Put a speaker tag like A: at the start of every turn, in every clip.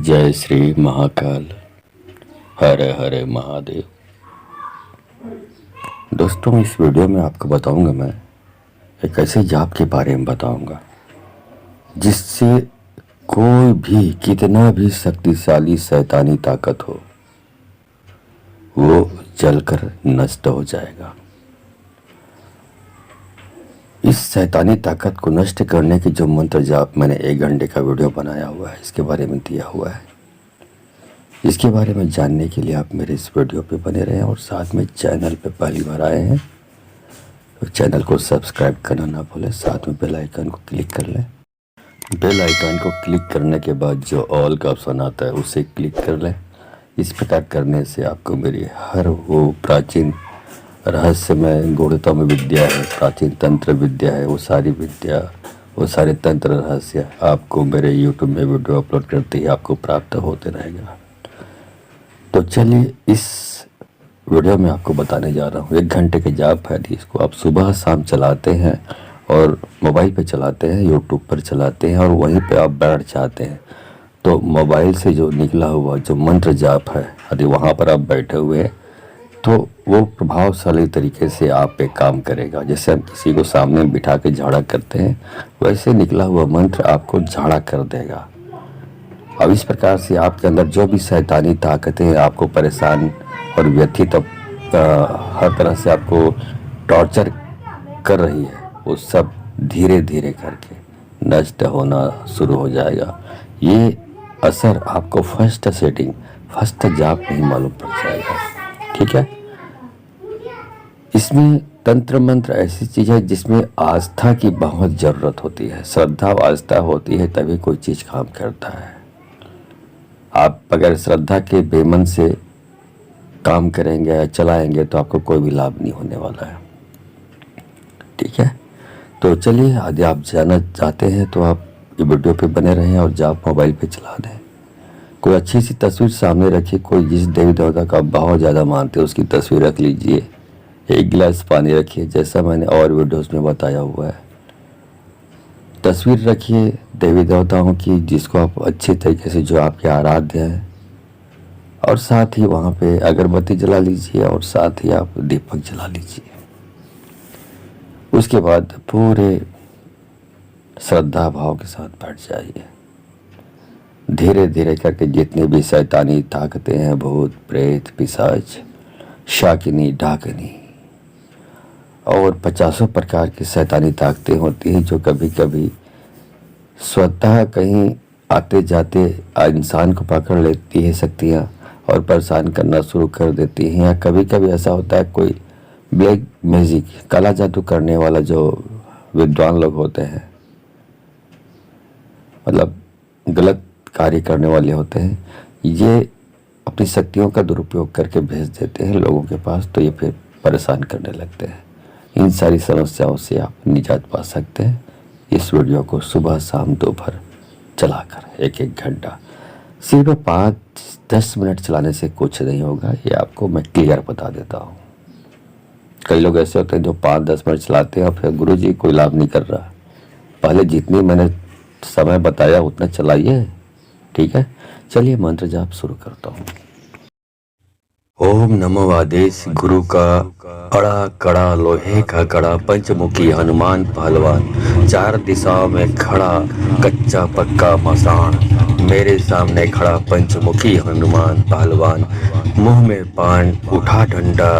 A: जय श्री महाकाल। हर हर महादेव। दोस्तों, इस वीडियो में आपको बताऊंगा, मैं एक ऐसे जाप के बारे में बताऊंगा जिससे कोई भी कितना भी शक्तिशाली शैतानी ताकत हो वो जलकर नष्ट हो जाएगा। इस शैतानी ताकत को नष्ट करने के जो मंत्र जाप मैंने 1 घंटे का वीडियो बनाया हुआ है, इसके बारे में दिया हुआ है। इसके बारे में जानने के लिए आप मेरे इस वीडियो पे बने रहें और साथ में चैनल पे पहली बार आए हैं तो चैनल को सब्सक्राइब करना ना भूलें। साथ में बेल आइकन को क्लिक कर लें। बेल आइकन को क्लिक करने के बाद जो ऑल का ऑप्शन आता है उसे क्लिक कर लें। इस प्रकार करने से आपको मेरी हर वो प्राचीन रहस्यमय गूढ़तम विद्या है, प्राचीन तंत्र विद्या है, वो सारी विद्या, वो सारे तंत्र रहस्य आपको मेरे यूट्यूब में वीडियो अपलोड करते ही आपको प्राप्त होते रहेगा। तो चलिए, इस वीडियो में आपको बताने जा रहा हूँ 1 घंटे के जाप है। इसको आप सुबह शाम चलाते हैं और मोबाइल पे चलाते हैं, यूट्यूब पर चलाते हैं और वहीं पे आप बैठ जाते हैं तो मोबाइल से जो निकला हुआ जो मंत्र जाप है, यदि वहाँ पर आप बैठे हुए हैं तो वो प्रभावशाली तरीके से आप पे काम करेगा। जैसे हम किसी को सामने बिठा के झाड़ा करते हैं, वैसे निकला हुआ मंत्र आपको झाड़ा कर देगा। अब इस प्रकार से आपके अंदर जो भी शैतानी ताकतें आपको परेशान और व्यथित हर तरह से आपको टॉर्चर कर रही है, वो सब धीरे धीरे करके नष्ट होना शुरू हो जाएगा। ये असर आपको फर्स्ट जाप में ही मालूम पड़ जाएगा। ठीक है। इसमें तंत्र मंत्र ऐसी चीज़ है जिसमें आस्था की बहुत ज़रूरत होती है। श्रद्धा और आस्था होती है तभी कोई चीज़ काम करता है। आप अगर श्रद्धा के बेमन से काम करेंगे या चलाएंगे तो आपको कोई भी लाभ नहीं होने वाला है। ठीक है। तो चलिए, यदि आप जाना चाहते हैं तो आप ये वीडियो पे बने रहें और जाप मोबाइल पे चला दें। कोई अच्छी सी तस्वीर सामने रखिए। कोई जिस देवी देवता का आप बहुत ज़्यादा मानते हैं उसकी तस्वीर रख लीजिए। 1 गिलास पानी रखिए, जैसा मैंने और वीडियोस में बताया हुआ है। तस्वीर रखिए देवी देवताओं की जिसको आप अच्छे तरीके से, जो आपके आराध्य हैं, और साथ ही वहाँ पे अगरबत्ती जला लीजिए और साथ ही आप दीपक जला लीजिए। उसके बाद पूरे श्रद्धा भाव के साथ बैठ जाइए। धीरे धीरे करके जितनी भी शैतानी ताकतें हैं, भूत प्रेत पिशाच शाकिनी डाकिनी और 50 प्रकार की शैतानी ताकतें होती हैं जो कभी कभी स्वतः कहीं आते जाते इंसान को पकड़ लेती है शक्तियाँ और परेशान करना शुरू कर देती हैं। या कभी कभी ऐसा होता है कोई ब्लैक मैजिक, काला जादू करने वाला जो विद्वान लोग होते हैं, मतलब गलत कार्य करने वाले होते हैं, ये अपनी शक्तियों का दुरुपयोग करके भेज देते हैं लोगों के पास, तो ये फिर परेशान करने लगते हैं। इन सारी समस्याओं से आप निजात पा सकते हैं इस वीडियो को सुबह शाम दोपहर चलाकर 1-1 घंटा। सिर्फ 5-10 मिनट चलाने से कुछ नहीं होगा, ये आपको मैं क्लियर बता देता हूँ। कई लोग ऐसे होते हैं जो 5-10 मिनट चलाते हैं और फिर गुरु जी कोई लाभ नहीं कर रहा। पहले जितनी मैंने समय बताया उतना चलाइए। ठीक है। चलिए मंत्र जाप शुरू करता हूँ। ओम नमो आदेश गुरु का अड़ा कड़ा लोहे का कड़ा पंचमुखी हनुमान पहलवान 4 दिशाओं में खड़ा कच्चा पक्का मसान, मेरे सामने खड़ा पंचमुखी हनुमान पहलवान, मुंह में पान उठा डंडा,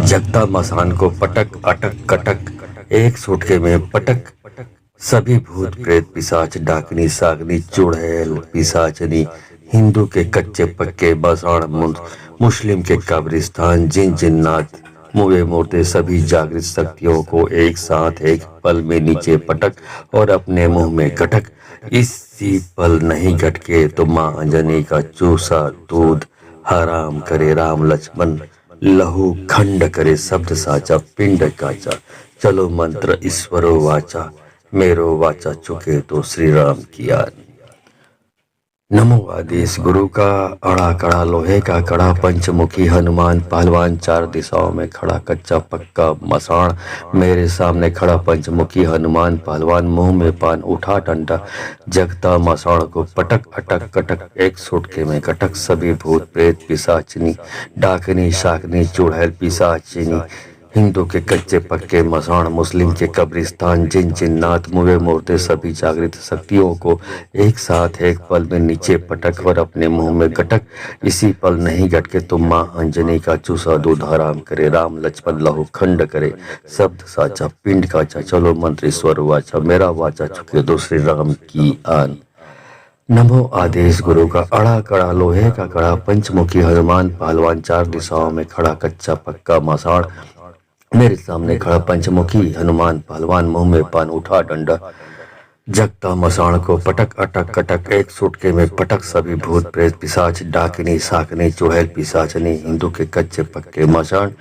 A: जगता मसान को पटक अटक कटक, एक सुटके में पटक, सभी भूत प्रेत पिशाच डाकनी सागनी चुड़ैल पिशाचनी, हिंदू के कच्चे पक्के बसाण मुस्लिम के कब्रिस्तान जिन जिन्नात मुए मोटे सभी जागृत शक्तियों को एक साथ एक पल में नीचे पटक और अपने मुंह में गटक। इसी पल नहीं गटके तो माँ अंजनी का चूसा दूध हराम करे राम लक्ष्मण, लहू खंड करे शब्द साचा पिंड काचा, चलो मंत्र ईश्वरो वाचा, मेरो वाचा चुके तो श्री राम किया। नमो आदेश गुरु का अड़ा कड़ा लोहे का कड़ा पंचमुखी हनुमान पहलवान चार दिशाओं में खड़ा कच्चा पक्का मसाण मेरे सामने खड़ा पंचमुखी हनुमान पहलवान मुंह में पान उठा डंडा जगता मसाण को पटक अटक कटक एक सुटके में कटक सभी भूत प्रेत पिशाचिनी डाकनी शाकनी चुड़ैल पिशाचिनी हिंदू के कच्चे पक्के मसाण मुस्लिम के कब्रिस्तान जिन जिन्नात मुए मुर्दे सभी जागृत शक्तियों को एक साथ एक पल में नीचे पटक और अपने मुंह में गटक इसी पल नहीं गटके तो माँ अंजनी का चूसा दूध हराम करे राम लक्ष्मण लहू खंड करे शब्द साचा पिंड काचा चलो मंत्र ईश्वर वाचा मेरा वाचा चुके दूसरे राम की आन। नमो आदेश गुरु का अड़ा कड़ा लोहे का कड़ा पंचमुखी हनुमान पहलवान चार दिशाओं में खड़ा कच्चा पक्का मसाण मेरे सामने खड़ा पंचमुखी हनुमान पहलवान मुंह में पान उठा डंडा जगता मसाण को पटक अटक कटक एक सुटके में पटक सभी भूत प्रेत पिशाच डाकिनी साकनी चुड़ैल पिशाचनी हिंदू के कच्चे पक्के मसाण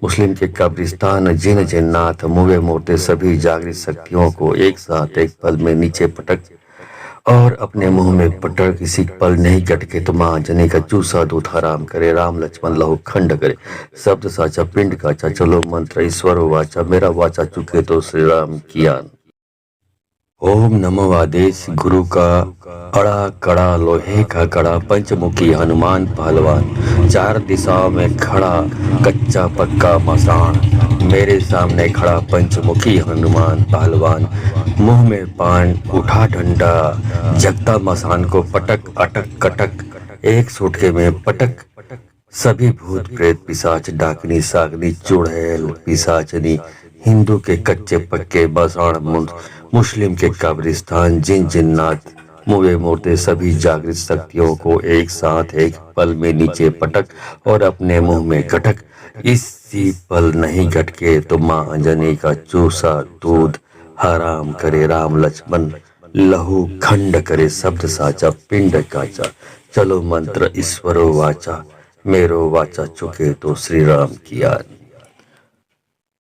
A: मुस्लिम के कब्रिस्तान जिन जिन्नाथ मुए मुर्दे सभी जागृत शक्तियों को एक साथ एक पल में नीचे पटक और अपने मुंह में पटक किसी पल नहीं गटके तो माँ जने का चूसा दूध हराम करे राम लक्ष्मण लहू खंड करे शब्द साचा पिंड काचा चलो मंत्र ईश्वर वाचा मेरा वाचा चुके तो श्री राम कियान। ओम नमो आदेश गुरु का अड़ा कड़ा लोहे का कड़ा पंचमुखी हनुमान पहलवान चार दिशाओं में खड़ा कच्चा पक्का मसाण मेरे सामने खड़ा पंचमुखी हनुमान पहलवान मुंह में पान उठा डंडा जगता मसान को पटक अटक कटक एक सुटके में पटक सभी भूत प्रेत पिशाच डाकनी सागनी चुड़ैल पिशाचनी हिंदू के कच्चे पक्के मसाण मुस्लिम के कब्रिस्तान जिन जिन्नात मुए मुर्दे सभी जागृत शक्तियों को एक साथ एक पल में नीचे पटक और अपने मुंह में गटक इसी पल नहीं गटके तो माँ अंजनी का चूसा दूध हराम करे राम लक्ष्मण लहू खंड करे शब्द साचा पिंड काचा चलो मंत्र ईश्वरो वाचा मेरो वाचा चुके तो श्री राम किया।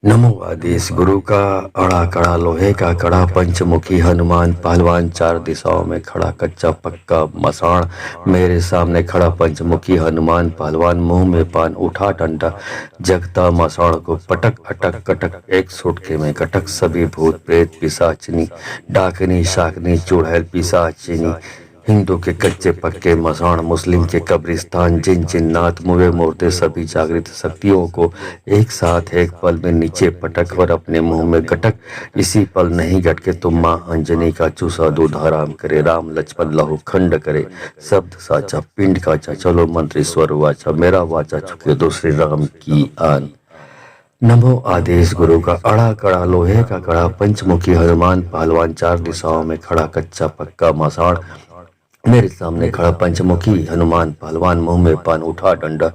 A: नमो आदेश गुरु का अड़ा कड़ा लोहे का कड़ा पंचमुखी हनुमान पहलवान चार दिशाओं में खड़ा कच्चा पक्का मसाण मेरे सामने खड़ा पंचमुखी हनुमान पहलवान मुंह में पान उठा डंडा जगता मसाण को पटक अटक कटक एक सुटके में कटक सभी भूत प्रेत पिशाचिनी डाकनी शाकनी चुड़ैल पिशाचिनी हिंदू के कच्चे पक्के मसाण मुस्लिम के कब्रिस्तान जिन जिन्नात मुए मुर्दे सभी जागृत शक्तियों को एक साथ एक पल में नीचे पटक और अपने मुंह में गटक इसी पल नहीं गटके तो माँ अंजनी का चूसा दूध हराम करे राम लक्ष्मण लहू खंड करे शब्द साचा पिंड काचा चलो मंत्र ईश्वर वाचा मेरा वाचा चुके दूसरे राम की आन। नमो आदेश गुरु का अड़ा कड़ा लोहे का कड़ा पंचमुखी हनुमान पहलवान चार दिशाओं में खड़ा कच्चा पक्का मसाण मेरे सामने खड़ा पंचमुखी हनुमान पहलवान मुंह में पान उठा डंडा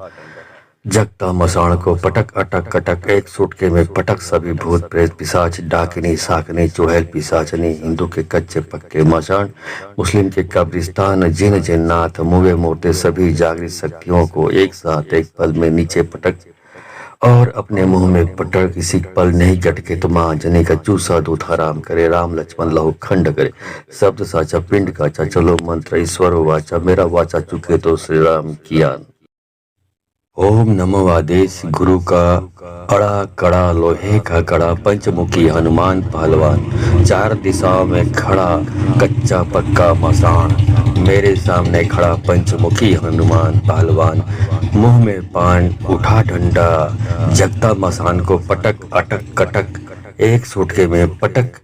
A: जगता मसाण को पटक अटक कटक एक सुटके में पटक सभी भूत प्रेत पिशाच डाकिनी साकनी चुड़ैल पिशाचनी हिंदू के कच्चे पक्के मसाण मुस्लिम के कब्रिस्तान जिन जिन्नाथ मुए मुर्दे सभी जागृत शक्तियों को एक साथ एक पल में नीचे पटक और अपने मुंह में पटक किसी पल नहीं गटके तो माँ जने का चूसा दूध हराम करे राम लक्ष्मण लहू खंड करे शब्द साचा पिंड काचा चलो मंत्र ईश्वर वाचा मेरा वाचा चुके तो श्री राम कियान। ओम नमो आदेश गुरु का अड़ा कड़ा लोहे का कड़ा पंचमुखी हनुमान पहलवान चार दिशाओं में खड़ा कच्चा पक्का मसाण मेरे सामने खड़ा पंचमुखी हनुमान पहलवान मुंह में पान उठा डंडा जगता मसान को पटक अटक कटक एक सुटके में पटक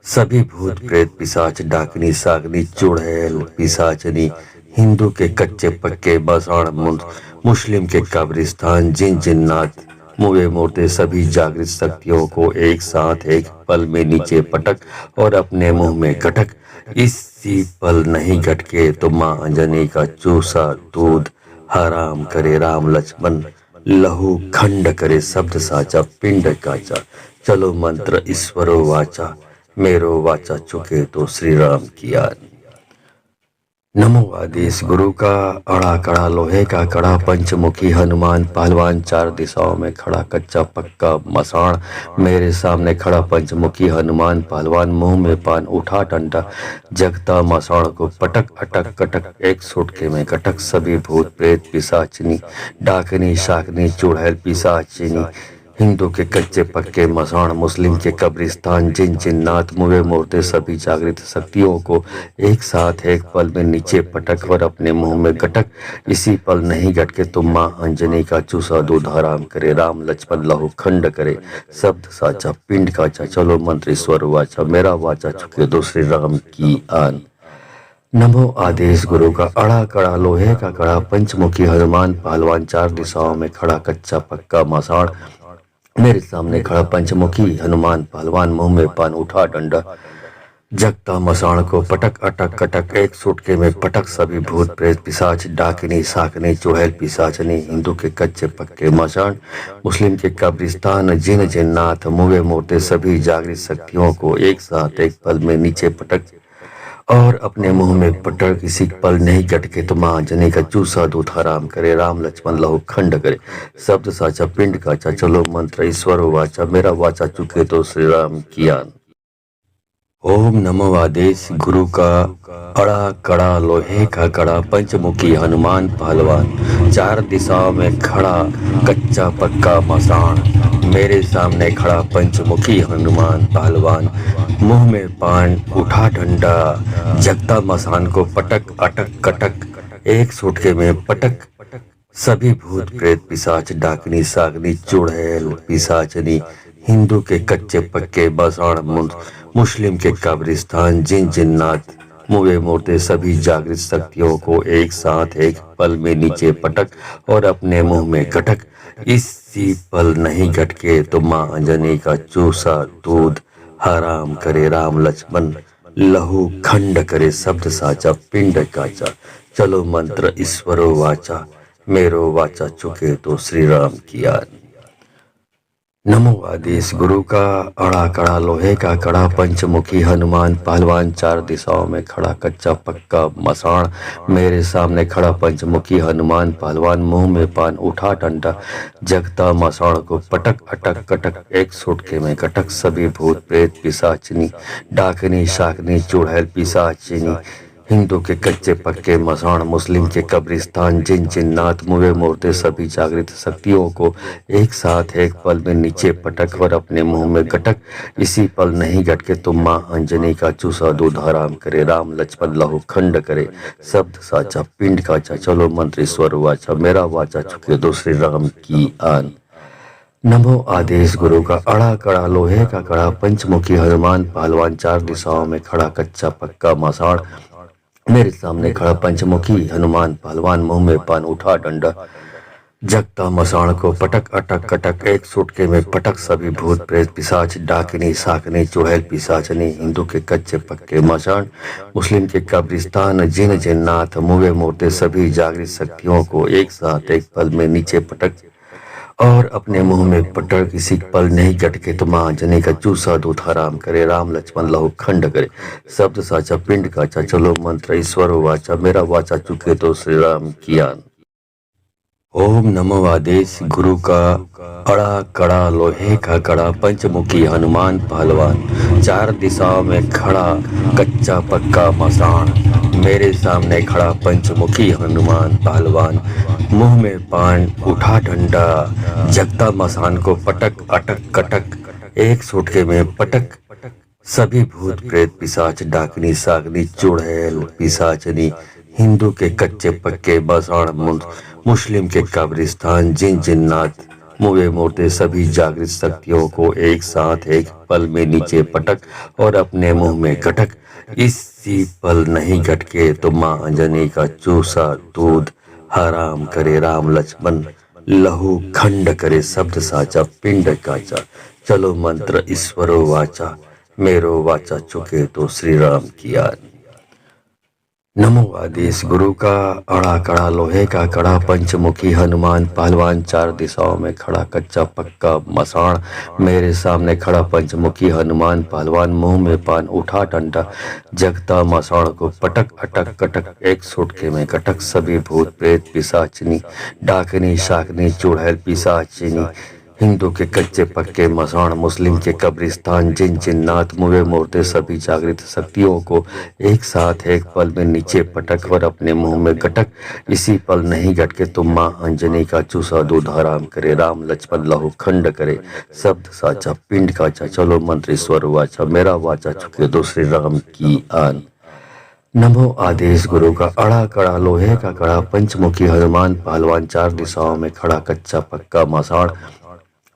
A: सभी भूत प्रेत पिशाच डाकनी सागनी चुड़ैल पिशाचनी हिंदू के कच्चे पक्के मसाण मुस्लिम के कब्रिस्तान जिन जिन्नात मुए मुर्दे सभी जागृत शक्तियों को एक साथ एक पल में नीचे पटक और अपने मुंह में गटक इसी पल नहीं गटके तो माँ अंजनी का चूसा दूध हराम करे राम लक्ष्मण लहू खंड करे शब्द साचा पिंड काचा चलो मंत्र ईश्वरो वाचा मेरो वाचा चुके तो श्री राम किया। नमो आदेश गुरु का अड़ा कड़ा लोहे का कड़ा पंचमुखी हनुमान पहलवान चार दिशाओं में खड़ा कच्चा पक्का मसाण मेरे सामने खड़ा पंचमुखी हनुमान पहलवान मुंह में पान उठा डंडा जगता मसाण को पटक अटक कटक एक सुटके में कटक सभी भूत प्रेत पिशाचिनी डाकनी शाकनी चुड़ैल पिशाचिनी हिंदू के कच्चे पक्के मसाण मुस्लिम के कब्रिस्तान जिन जिन्नात मुए मुर्दे सभी जागृत शक्तियों को एक साथ एक पल में नीचे पटक और अपने मुंह में गटक इसी पल नहीं गटके तुम माँ अंजनी का चूसा दूध हराम करे राम लक्ष्मण लहू खंड करे शब्द साचा पिंड काचा चलो मंत्र ईश्वर वाचा मेरा वाचा चुके दो श्री राम की आन। नमो आदेश गुरु का अड़ा कड़ा लोहे का कड़ा पंचमुखी हनुमान पहलवान चार दिशाओं में खड़ा कच्चा पक्का मसाण मेरे सामने खड़ा पंचमुखी हनुमान पहलवान मुंह में पान उठा डंडा जगता मसाण को पटक अटक कटक एक सुटके में पटक सभी भूत प्रेत पिशाच डाकिनी साकनी चुड़ैल पिशाचनी हिंदू के कच्चे पक्के मसाण मुस्लिम के कब्रिस्तान जिन जिन्नात मुए मुर्दे सभी जागृत शक्तियों को एक साथ एक पल में नीचे पटक और अपने मुंह में पटक किसी पल नहीं गटके तो माँ जने का चूसा दूध हराम करे राम लक्ष्मण लहू खंड करे शब्द साचा पिंड काचा चलो मंत्र ईश्वर वाचा मेरा वाचा चुके तो श्री राम किया। ओम नमो आदेश गुरु का अड़ा कड़ा लोहे का कड़ा पंचमुखी हनुमान पहलवान चार दिशाओं में खड़ा कच्चा पक्का मसाण मेरे सामने खड़ा पंचमुखी हनुमान पहलवान मुंह में पान उठा डंडा जगता मसान को पटक अटक कटक एक सुटके में पटक सभी भूत प्रेत पिशाच डाकनी सागनी चुड़ैल पिशाचनी हिंदू के कच्चे पक्के बसाण मुस्लिम के कब्रिस्तान जिन जिन्नात मुए मुर्दे सभी जागृत शक्तियों को एक साथ एक पल में नीचे पटक और अपने मुंह में गटक इसी पल नहीं गटके तो माँ अंजनी का चूसा दूध हराम करे राम लक्ष्मण लहू खंड करे शब्द साचा पिंड काचा चलो मंत्र ईश्वरो वाचा मेरो वाचा चुके तो श्री राम किया। नमो आदेश गुरु का अड़ा कड़ा लोहे का कड़ा पंचमुखी हनुमान पहलवान चार दिशाओं में खड़ा कच्चा पक्का मसाण मेरे सामने खड़ा पंचमुखी हनुमान पहलवान मुंह में पान उठा डंडा जगता मसाण को पटक अटक कटक एक सुटके में कटक सभी भूत प्रेत पिशाचिनी डाकनी शाकनी चुड़ैल पिशाचिनी हिंदू के कच्चे पक्के मसाण मुस्लिम के कब्रिस्तान जिन जिन्नात मुए मुर्दे सभी जागृत शक्तियों को एक साथ एक पल में नीचे पटक और अपने मुंह में गटक इसी पल नहीं गटके तुम माँ अंजनी का चूसा दूध हराम करे राम लक्ष्मण लहू खंड करे शब्द साचा पिंड काचा चलो मंत्र ईश्वर वाचा मेरा वाचा चुके दो श्री राम की आन। नमो आदेश गुरु का अड़ा कड़ा लोहे का कड़ा पंचमुखी हनुमान पहलवान चार दिशाओं में खड़ा कच्चा पक्का मसाण मेरे सामने खड़ा पंचमुखी हनुमान पहलवान मुंह में पान उठा डंडा जगता मसाण को पटक अटक कटक एक सुटके में पटक सभी भूत प्रेत पिशाच डाकिनी साकनी चुड़ैल पिशाचनी हिंदू के कच्चे पक्के मसाण मुस्लिम के कब्रिस्तान जिन जिन्नात मुए मुर्दे सभी जागृत शक्तियों को एक साथ एक पल में नीचे पटक और अपने मुंह में पटक किसी पल नहीं गटके तो माँ जने का चूसा दूध हराम करे राम लक्ष्मण लहू खंड करे शब्द साचा पिंड काचा चलो मंत्र ईश्वर वाचा मेरा वाचा चुके तो श्री राम किया। ओम नमो आदेश गुरु का अड़ा कड़ा लोहे का कड़ा पंचमुखी हनुमान पहलवान चार दिशाओं में खड़ा कच्चा पक्का मसाण मेरे सामने खड़ा पंचमुखी हनुमान पहलवान मुंह में पान उठा डंडा जगता मसान को पटक अटक कटक एक सुटके में पटक सभी भूत प्रेत पिशाच डाकनी सागनी चुड़ैल पिशाचनी हिंदू के कच्चे पक्के बसाण मुस्लिम के कब्रिस्तान जिन जिन्नात मुए मुर्दे सभी जागृत शक्तियों को एक साथ एक पल में नीचे पटक और अपने मुंह में गटक इसी पल नहीं गटके तो माँ अंजनी का चूसा दूध हराम करे राम लक्ष्मण लहू खंड करे शब्द साचा पिंड काचा चलो मंत्र ईश्वरो वाचा मेरो वाचा चुके तो श्री राम किया। नमो आदेश गुरु का अड़ा कड़ा लोहे का कड़ा पंचमुखी हनुमान पहलवान चार दिशाओं में खड़ा कच्चा पक्का मसाण मेरे सामने खड़ा पंचमुखी हनुमान पहलवान मुंह में पान उठा डंडा जगता मसाण को पटक अटक कटक एक सुटके में कटक सभी भूत प्रेत पिशाचिनी डाकनी शाकनी चुड़ैल पिशाचिनी हिंदू के कच्चे पक्के मसाण मुस्लिम के कब्रिस्तान जिन जिन्नात मुए मुर्दे सभी जागृत शक्तियों को एक साथ एक पल में नीचे पटक और अपने मुंह में गटक इसी पल नहीं गटके तुम माँ अंजनी का चूसा दूध हराम करे राम लक्ष्मण लहू खंड करे शब्द साचा पिंड काचा चलो मंत्र स्वर वाचा मेरा वाचा चुके दूसरे राम की आन। नमो आदेश गुरु का अड़ा कड़ा लोहे का कड़ा पंचमुखी हनुमान पहलवान चार दिशाओं में खड़ा कच्चा पक्का मसाण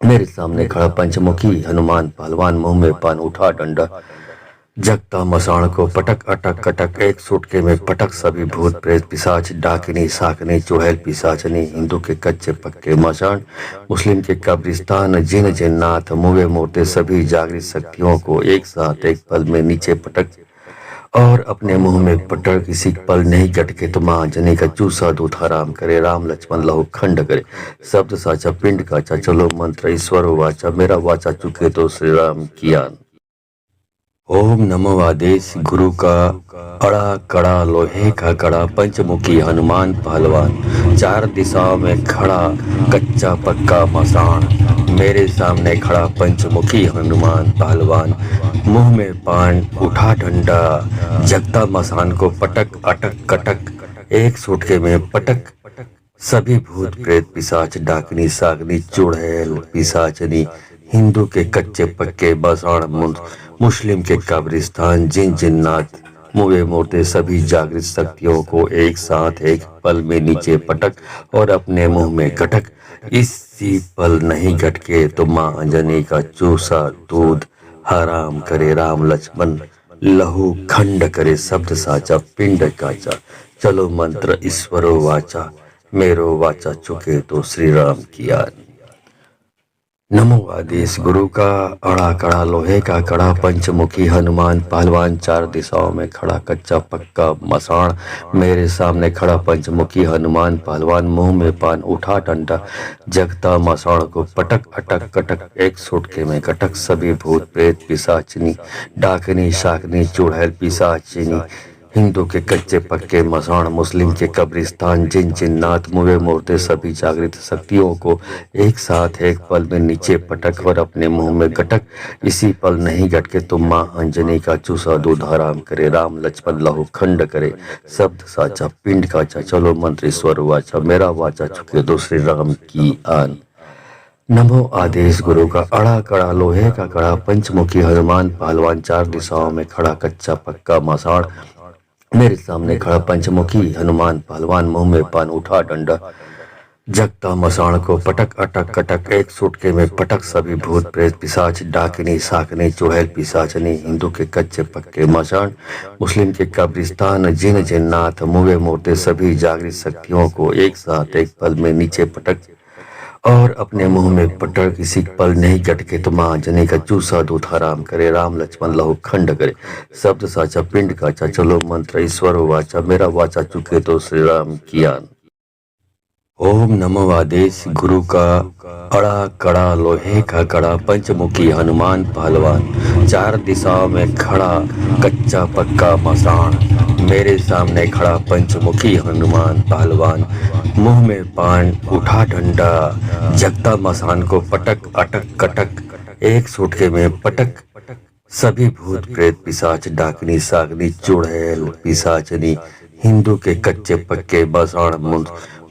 A: मेरे सामने खड़ा पंचमुखी हनुमान पहलवान मुंह में पान उठा डंडा जगता मसाण को पटक अटक कटक एक सुटके में पटक सभी भूत प्रेत पिशाच डाकिनी साकनी चुड़ैल पिशाचनी हिंदू के कच्चे पक्के मसाण मुस्लिम के कब्रिस्तान जिन जिन्नात मुए मुर्दे सभी जागृत शक्तियों को एक साथ एक पल में नीचे पटक और अपने मुंह में पटक किसी पल नहीं गटके तो माँ जने का चूसा दूध हराम करे राम लक्ष्मण लहू खंड करे शब्द साचा पिंड काचा चलो मंत्र ईश्वर वाचा मेरा वाचा चुके तो श्री राम कियान। ओम नमो आदेश गुरु का अड़ा कड़ा लोहे का कड़ा पंचमुखी हनुमान पहलवान चार दिशाओं में खड़ा कच्चा पक्का मसाण मेरे सामने खड़ा पंचमुखी हनुमान पहलवान मुंह में पान उठा डंडा जगता मसान को पटक अटक कटक एक सुटके में पटक सभी भूत प्रेत पिशाच डाकनी सागनी चुड़ैल पिशाचनी हिंदू के कच्चे पक्के बसाण मुस्लिम के कब्रिस्तान जिन जिन्नात मुए मुर्दे सभी जागृत शक्तियों को एक साथ एक पल में नीचे पटक और अपने मुंह में गटक इसी पल नहीं गटके तो माँ अंजनी का चूसा दूध हराम करे राम लक्ष्मण लहू खंड करे शब्द साचा पिंड काचा चलो मंत्र ईश्वरो वाचा मेरो वाचा चुके तो श्री राम किया। नमो आदेश गुरु का अड़ा कड़ा लोहे का कड़ा पंचमुखी हनुमान पहलवान चार दिशाओं में खड़ा कच्चा पक्का मसाण मेरे सामने खड़ा पंचमुखी हनुमान पहलवान मुंह में पान उठा डंडा जगता मसाण को पटक अटक कटक एक सुटके में कटक सभी भूत प्रेत पिशाचिनी डाकनी शाकनी चुड़ैल पिशाचिनी हिंदू के कच्चे पक्के मसाण मुस्लिम के कब्रिस्तान जिन जिन्नात मुए मुर्दे सभी जागृत शक्तियों को एक साथ एक पल में नीचे पटक और अपने मुंह में गटक इसी पल नहीं गटके तुम माँ अंजनी का चूसा दूध हराम करे राम लक्ष्मण लहू खंड करे शब्द साचा पिंड काचा चलो मंत्र ईश्वर वाचा मेरा वाचा चुके दूसरे राम की आन। नमो आदेश गुरु का अड़ा कड़ा लोहे का कड़ा पंचमुखी हनुमान पहलवान चार दिशाओं में खड़ा कच्चा पक्का मसाण मेरे सामने खड़ा पंचमुखी हनुमान पहलवान मुंह में पान उठा डंडा जगता मसाण को पटक अटक कटक एक सुटके में पटक सभी भूत प्रेत पिशाच डाकिनी साकनी चुड़ैल पिशाचनी हिंदू के कच्चे पक्के मसाण मुस्लिम के कब्रिस्तान जिन जिन्नात मुए मुर्दे सभी जागृत शक्तियों को एक साथ एक पल में नीचे पटक और अपने मुंह में पटक किसी पल नहीं गटके तो माँ जने का चूसा दूध हराम करे राम लक्ष्मण लहू खंड करे शब्द साचा पिंड काचा चलो मंत्र ईश्वर वाचा मेरा वाचा चुके तो श्री राम कियान। ओम नमो आदेश गुरु का अड़ा कड़ा लोहे का कड़ा पंचमुखी हनुमान पहलवान चार दिशाओं में खड़ा कच्चा पक्का मसाण मेरे सामने खड़ा पंचमुखी हनुमान पहलवान मुंह में पान उठा डंडा जगता मसान को पटक अटक कटक एक सुटके में पटक सभी भूत प्रेत पिशाच डाकनी सागनी चुड़ैल पिशाचनी हिंदू के कच्चे पक्के बसाण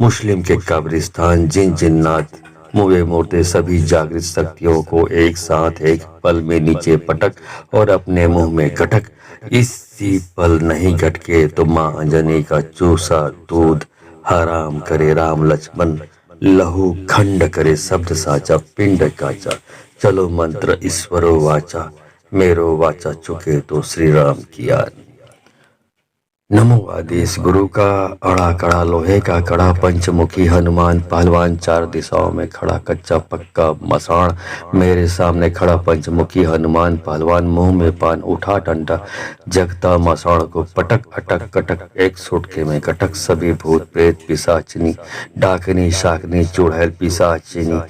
A: मुस्लिम के कब्रिस्तान जिन जिन्नात मुए मुर्दे सभी जागृत शक्तियों को एक साथ एक पल में नीचे पटक और अपने मुंह में गटक इसी पल नहीं गटके तो माँ अंजनी का चूसा दूध हराम करे राम लक्ष्मण लहू खंड करे शब्द साचा पिंड काचा चलो मंत्र ईश्वरो वाचा मेरो वाचा चुके तो श्री राम किया। नमो आदेश गुरु का अड़ा कड़ा लोहे का कड़ा पंचमुखी हनुमान पहलवान चार दिशाओं में खड़ा कच्चा पक्का मसाण मेरे सामने खड़ा पंचमुखी हनुमान पहलवान मुंह में पान उठा डंडा जगता मसाण को पटक अटक कटक एक सुटके में कटक सभी भूत प्रेत पिशाचिनी डाकनी शाकनी चुड़ैल पिशाचिनी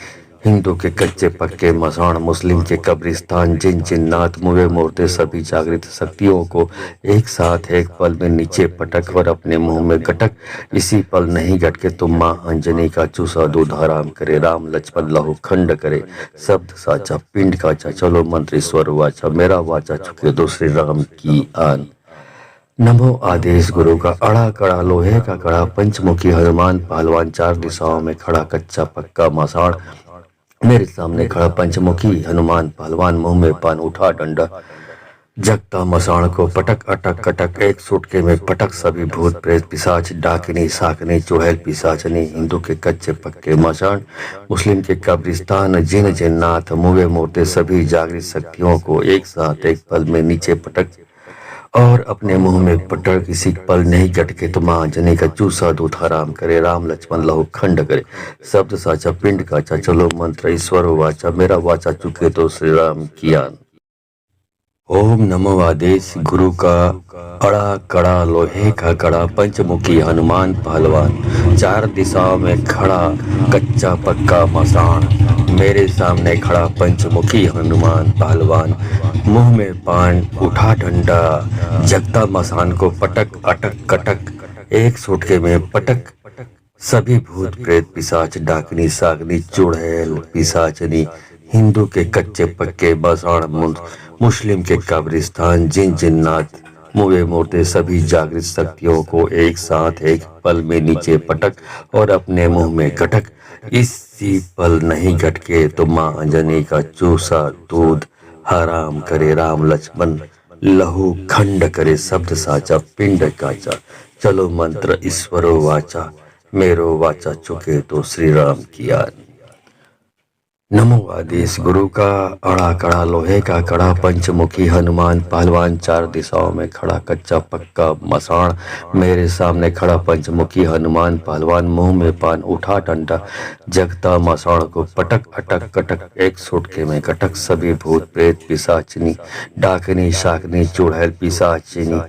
A: हिंदू के कच्चे पक्के मसाण मुस्लिम के कब्रिस्तान जिन जिन्नात मुए मूर्ते सभी जागृत शक्तियों को एक साथ एक पल में नीचे पटक और अपने मुंह में गटक इसी पल नहीं गटके तुम माँ अंजनी का चूसा दूध हराम करे राम लक्ष्मण लहू खंड करे शब्द साचा पिंड काचा चलो मंत्र स्वर वाचा मेरा वाचा चुके दो श्री राम की आन। नमो आदेश गुरु का अड़ा कड़ा लोहे का कड़ा पंचमुखी हनुमान पहलवान चार दिशाओं में खड़ा कच्चा पक्का मसाण मेरे सामने खड़ा पंचमुखी हनुमान पहलवान मुंह में पान उठा डंडा जगता मसाण को पटक अटक कटक एक सुटके में पटक सभी भूत प्रेत पिशाच डाकिनी साकनी चुड़ैल पिशाचनी हिंदू के कच्चे पक्के मसाण मुस्लिम के कब्रिस्तान जिन जिन्नाथ मुवे मूर्ते सभी जागृत शक्तियों को एक साथ एक पल में नीचे पटक और अपने मुंह में पटक किसी पल नहीं गटके तो माँ अंजनी का चूसा दूध हराम करे राम लक्ष्मण लहू खंड करे शब्द साचा पिंड काचा चलो मंत्र ईश्वर वाचा मेरा वाचा चुके तो श्री राम कियान। ओम नमो आदेश गुरु का अड़ा कड़ा लोहे का कड़ा पंचमुखी हनुमान पहलवान चार दिशाओं में खड़ा कच्चा पक्का मसाण मेरे सामने खड़ा पंचमुखी हनुमान पहलवान मुंह में पान उठा डंडा जगता मसान को पटक अटक कटक एक सुटके में पटक सभी भूत प्रेत पिशाच डाकनी सागनी चुड़ैल पिशाचनी हिंदू के कच्चे पक्के मसाण मुस्लिम के कब्रिस्तान जिन जिन्नात मुए मूर्ते सभी जागृत शक्तियों को एक साथ एक पल में नीचे पटक और अपने मुंह में गटक इसी पल नहीं गटके तो माँ अंजनी का चूसा दूध हराम करे राम लक्ष्मण लहू खंड करे शब्द साचा पिंड काचा चलो मंत्र ईश्वरो वाचा मेरो वाचा चुके तो श्री राम किया। नमो आदेश गुरु का अड़ा कड़ा लोहे का कड़ा पंचमुखी हनुमान पहलवान चार दिशाओं में खड़ा कच्चा पक्का मसाण मेरे सामने खड़ा पंचमुखी हनुमान पहलवान मुंह में पान उठा डंडा जगता मसाण को पटक अटक कटक एक सुटके में कटक सभी भूत प्रेत पिशाचिनी डाकनी शाकनी चुड़ैल पिशाचिनी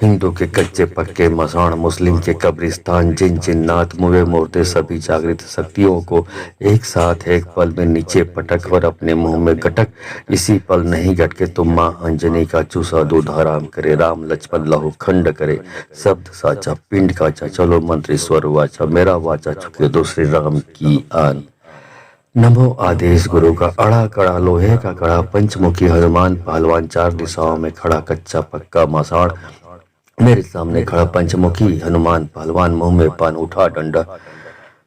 A: हिंदू के कच्चे पक्के मसाण मुस्लिम के कब्रिस्तान जिन जिन्नात मुए मूर्ते सभी जागृत शक्तियों को एक साथ एक पल में नीचे पटक और अपने मुंह में गटक इसी पल नहीं गटके तुम माँ अंजनी का चूसा दूध हराम करे राम लक्ष्मण लहू खंड करे शब्द साचा पिंड काचा चलो मंत्र स्वर वाचा मेरा वाचा चुके दो श्री राम की आन। नमो आदेश गुरु का अड़ा कड़ा लोहे का कड़ा पंचमुखी हनुमान पहलवान चार दिशाओं में खड़ा कच्चा पक्का मसाण मेरे सामने खड़ा पंचमुखी हनुमान पहलवान मुंह में पान उठा डंडा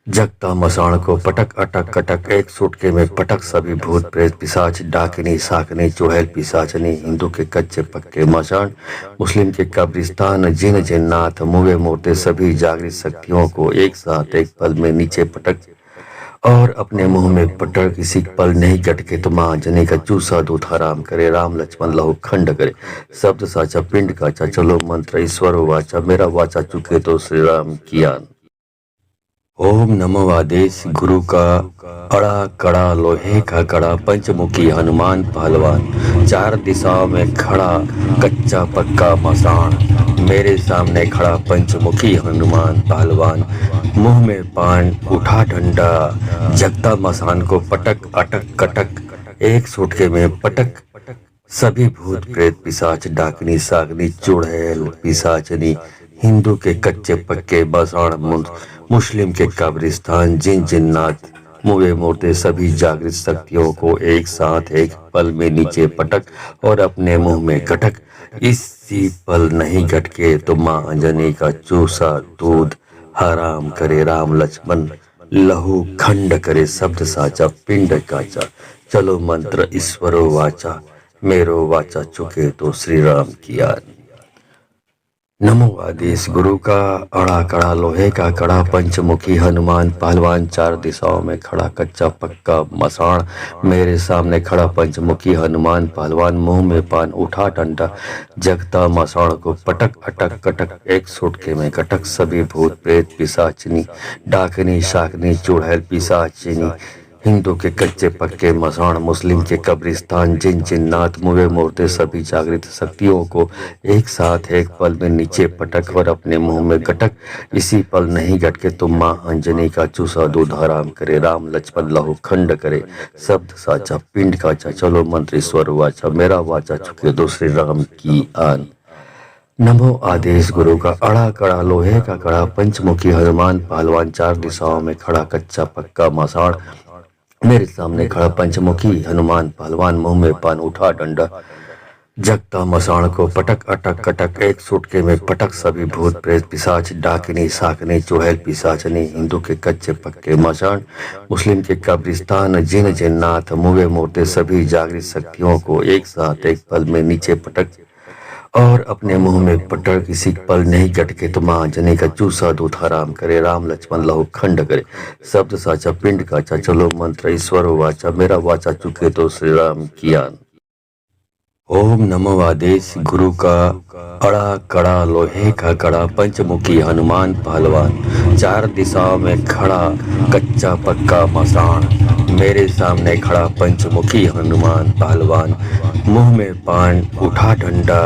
A: जगता मसाण को पटक अटक कटक एक सुटके में पटक सभी भूत प्रेत पिशाच डाकिनी साकनी चुड़ैल पिशाचनी हिंदू के कच्चे पक्के मसाण मुस्लिम के कब्रिस्तान जिन जिन्नाथ मुए मूर्ते सभी जागृत शक्तियों को एक साथ एक पल में नीचे पटक और अपने मुंह में पटक किसी पल नहीं गटके तो माँ अंजनी का चूसा दूध हराम करे राम लक्ष्मण लहू खंड करे शब्द साचा पिंड काचा चलो मंत्र ईश्वर वाचा मेरा वाचा चुके तो श्री राम कियान। ओम नमो आदेश गुरु का अड़ा कड़ा लोहे का कड़ा पंचमुखी हनुमान पहलवान चार दिशाओं में खड़ा कच्चा पक्का मसाण मेरे सामने खड़ा पंचमुखी हनुमान पहलवान मुंह में पान उठा डंडा जगता मसान को पटक अटक कटक एक सुटके में पटक सभी भूत प्रेत पिशाच डाकनी सागनी चुड़ैल पिशाचनी हिंदू के कच्चे पक्के मसाण मुस्लिम के कब्रिस्तान जिन जिन्नात मुए मूर्ते सभी जागृत शक्तियों को एक साथ एक पल में नीचे पटक और अपने मुंह में गटक इसी पल नहीं गटके तो माँ अंजनी का चूसा दूध हराम करे राम लक्ष्मण लहू खंड करे शब्द साचा पिंड काचा चलो मंत्र ईश्वरो वाचा मेरो वाचा चुके तो श्री राम किया। नमो आदेश गुरु का अड़ा कड़ा लोहे का कड़ा पंचमुखी हनुमान पहलवान चार दिशाओं में खड़ा कच्चा पक्का मसाण मेरे सामने खड़ा पंचमुखी हनुमान पहलवान मुंह में पान उठा डंडा जगता मसाण को पटक अटक कटक एक सुटके में कटक सभी भूत प्रेत पिशाचिनी डाकनी शाकनी चुड़ैल पिशाचिनी हिंदू के कच्चे पक्के मसाण मुस्लिम के कब्रिस्तान जिन जिन्नात मुए मूर्ते सभी जागृत शक्तियों को एक साथ एक पल में नीचे पटक और अपने मुंह में गटक इसी पल नहीं गटके तुम माँ अंजनी का चूसा दूध हराम करे राम लक्ष्मण लहू खंड करे शब्द साचा पिंड काचा चलो मंत्र स्वर वाचा मेरा वाचा चुके दो श्री राम की आन। नमो आदेश गुरु का अड़ा कड़ा लोहे का कड़ा पंचमुखी हनुमान पहलवान चार दिशाओं में खड़ा कच्चा पक्का मसाण मेरे सामने खड़ा पंचमुखी हनुमान पहलवान मुंह में पान उठा डंडा जगता मसाण को पटक अटक कटक एक सुटके में पटक सभी भूत प्रेत पिशाच डाकिनी साकनी चुड़ैल पिशाचनी हिंदू के कच्चे पक्के मसाण मुस्लिम के कब्रिस्तान जिन जिन्नात मुए मूर्ते सभी जागृत शक्तियों को एक साथ एक पल में नीचे पटक और अपने मुंह में पटक किसी पल नहीं गटके तो माँ जने का चूसा दूध हराम करे राम लक्ष्मण लहू खंड करे शब्द साचा पिंड काचा चलो मंत्र ईश्वर वाचा मेरा वाचा चुके तो श्री राम कियान। ओम नमो आदेश गुरु का अड़ा कड़ा लोहे का कड़ा पंचमुखी हनुमान पहलवान चार दिशाओं में खड़ा कच्चा पक्का मसाण मेरे सामने खड़ा पंचमुखी हनुमान पहलवान मुंह में पान उठा डंडा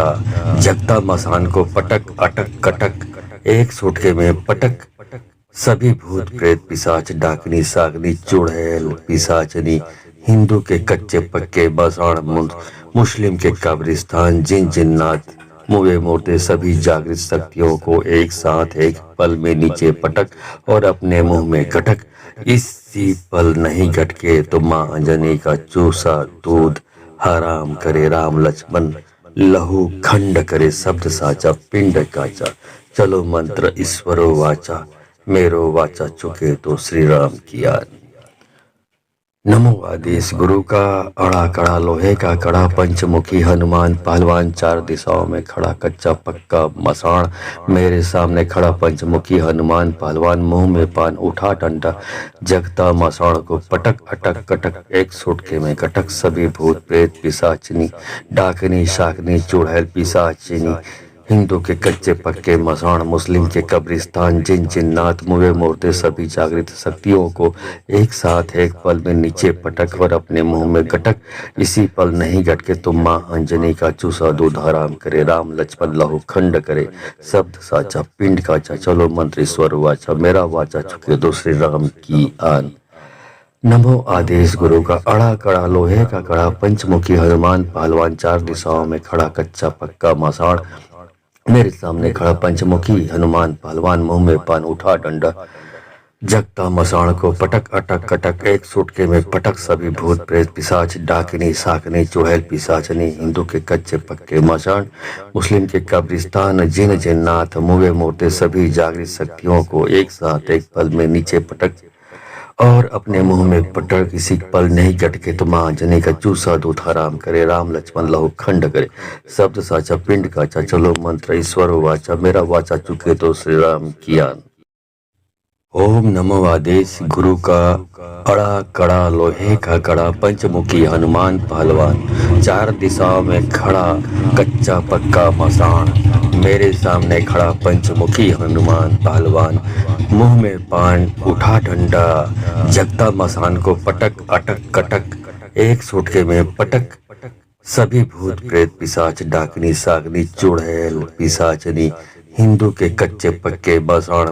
A: जगता मसान को पटक अटक कटक एक सुटके में पटक सभी भूत प्रेत पिशाच डाकनी सागनी चुड़ैल पिशाचनी हिंदू के कच्चे पक्के बसाण मुस्लिम के कब्रिस्तान जिन जिन्नात मुए मूर्ते सभी जागृत शक्तियों को एक साथ एक पल में नीचे पटक और अपने मुंह में गटक इसी पल नहीं गटके तो माँ अंजनी का चूसा दूध हराम करे राम लक्ष्मण लहू खंड करे शब्द साचा पिंड काचा चलो मंत्र ईश्वरो वाचा मेरो वाचा चुके तो श्री राम किया। नमो आदेश गुरु का अड़ा कड़ा लोहे का कड़ा पंचमुखी हनुमान पहलवान चार दिशाओं में खड़ा कच्चा पक्का मसाण मेरे सामने खड़ा पंचमुखी हनुमान पहलवान मुंह में पान उठा डंडा जगता मसाण को पटक अटक कटक एक सुटके में कटक सभी भूत प्रेत पिशाचिनी डाकनी शाकनी चुड़ैल पिशाचिनी हिंदू के कच्चे पक्के मसाण मुस्लिम के कब्रिस्तान जिन जिन्नात मुए मूर्ते सभी जागृत शक्तियों को एक साथ एक पल में नीचे पटक और अपने मुंह में गटक इसी पल नहीं गटके तुम माँ अंजनी का चूसा दूध हराम करे राम लक्ष्मण लहू खंड करे शब्द साचा पिंड काचा चलो मंत्र ईश्वर वाचा मेरा वाचा चुके दो श्री राम की आन। नमो आदेश गुरु का अड़ा कड़ा लोहे का कड़ा पंचमुखी हनुमान पहलवान चार दिशाओं में खड़ा कच्चा पक्का मसाण मेरे सामने खड़ा पंचमुखी हनुमान पहलवान मुंह में पान उठा डंडा जगता मसाण को पटक अटक कटक एक सुटके में पटक सभी भूत प्रेत पिशाच डाकिनी साकनी चुड़ैल पिशाचनी हिंदू के कच्चे पक्के मसाण मुस्लिम के कब्रिस्तान जिन जिन्नात मुए मूर्ते सभी जागृत शक्तियों को एक साथ एक पल में नीचे पटक और अपने मुंह में पटक किसी पल नहीं गटके तो माँ जने का चूसा दूध हराम करे राम लक्ष्मण लहू खंड करे शब्द साचा पिंड काचा चलो मंत्र ईश्वर वाचा मेरा वाचा चुके तो श्री राम कियान। ओम नमो आदेश गुरु का अड़ा कड़ा लोहे का कड़ा पंचमुखी हनुमान पहलवान चार दिशाओं में खड़ा कच्चा पक्का मसाण मेरे सामने खड़ा पंचमुखी हनुमान पहलवान मुंह में पान उठा डंडा जगता मसान को पटक अटक कटक एक सुटके में पटक सभी भूत प्रेत पिशाच डाकनी सागनी चुड़ैल पिशाचनी हिंदू के कच्चे पक्के बसाण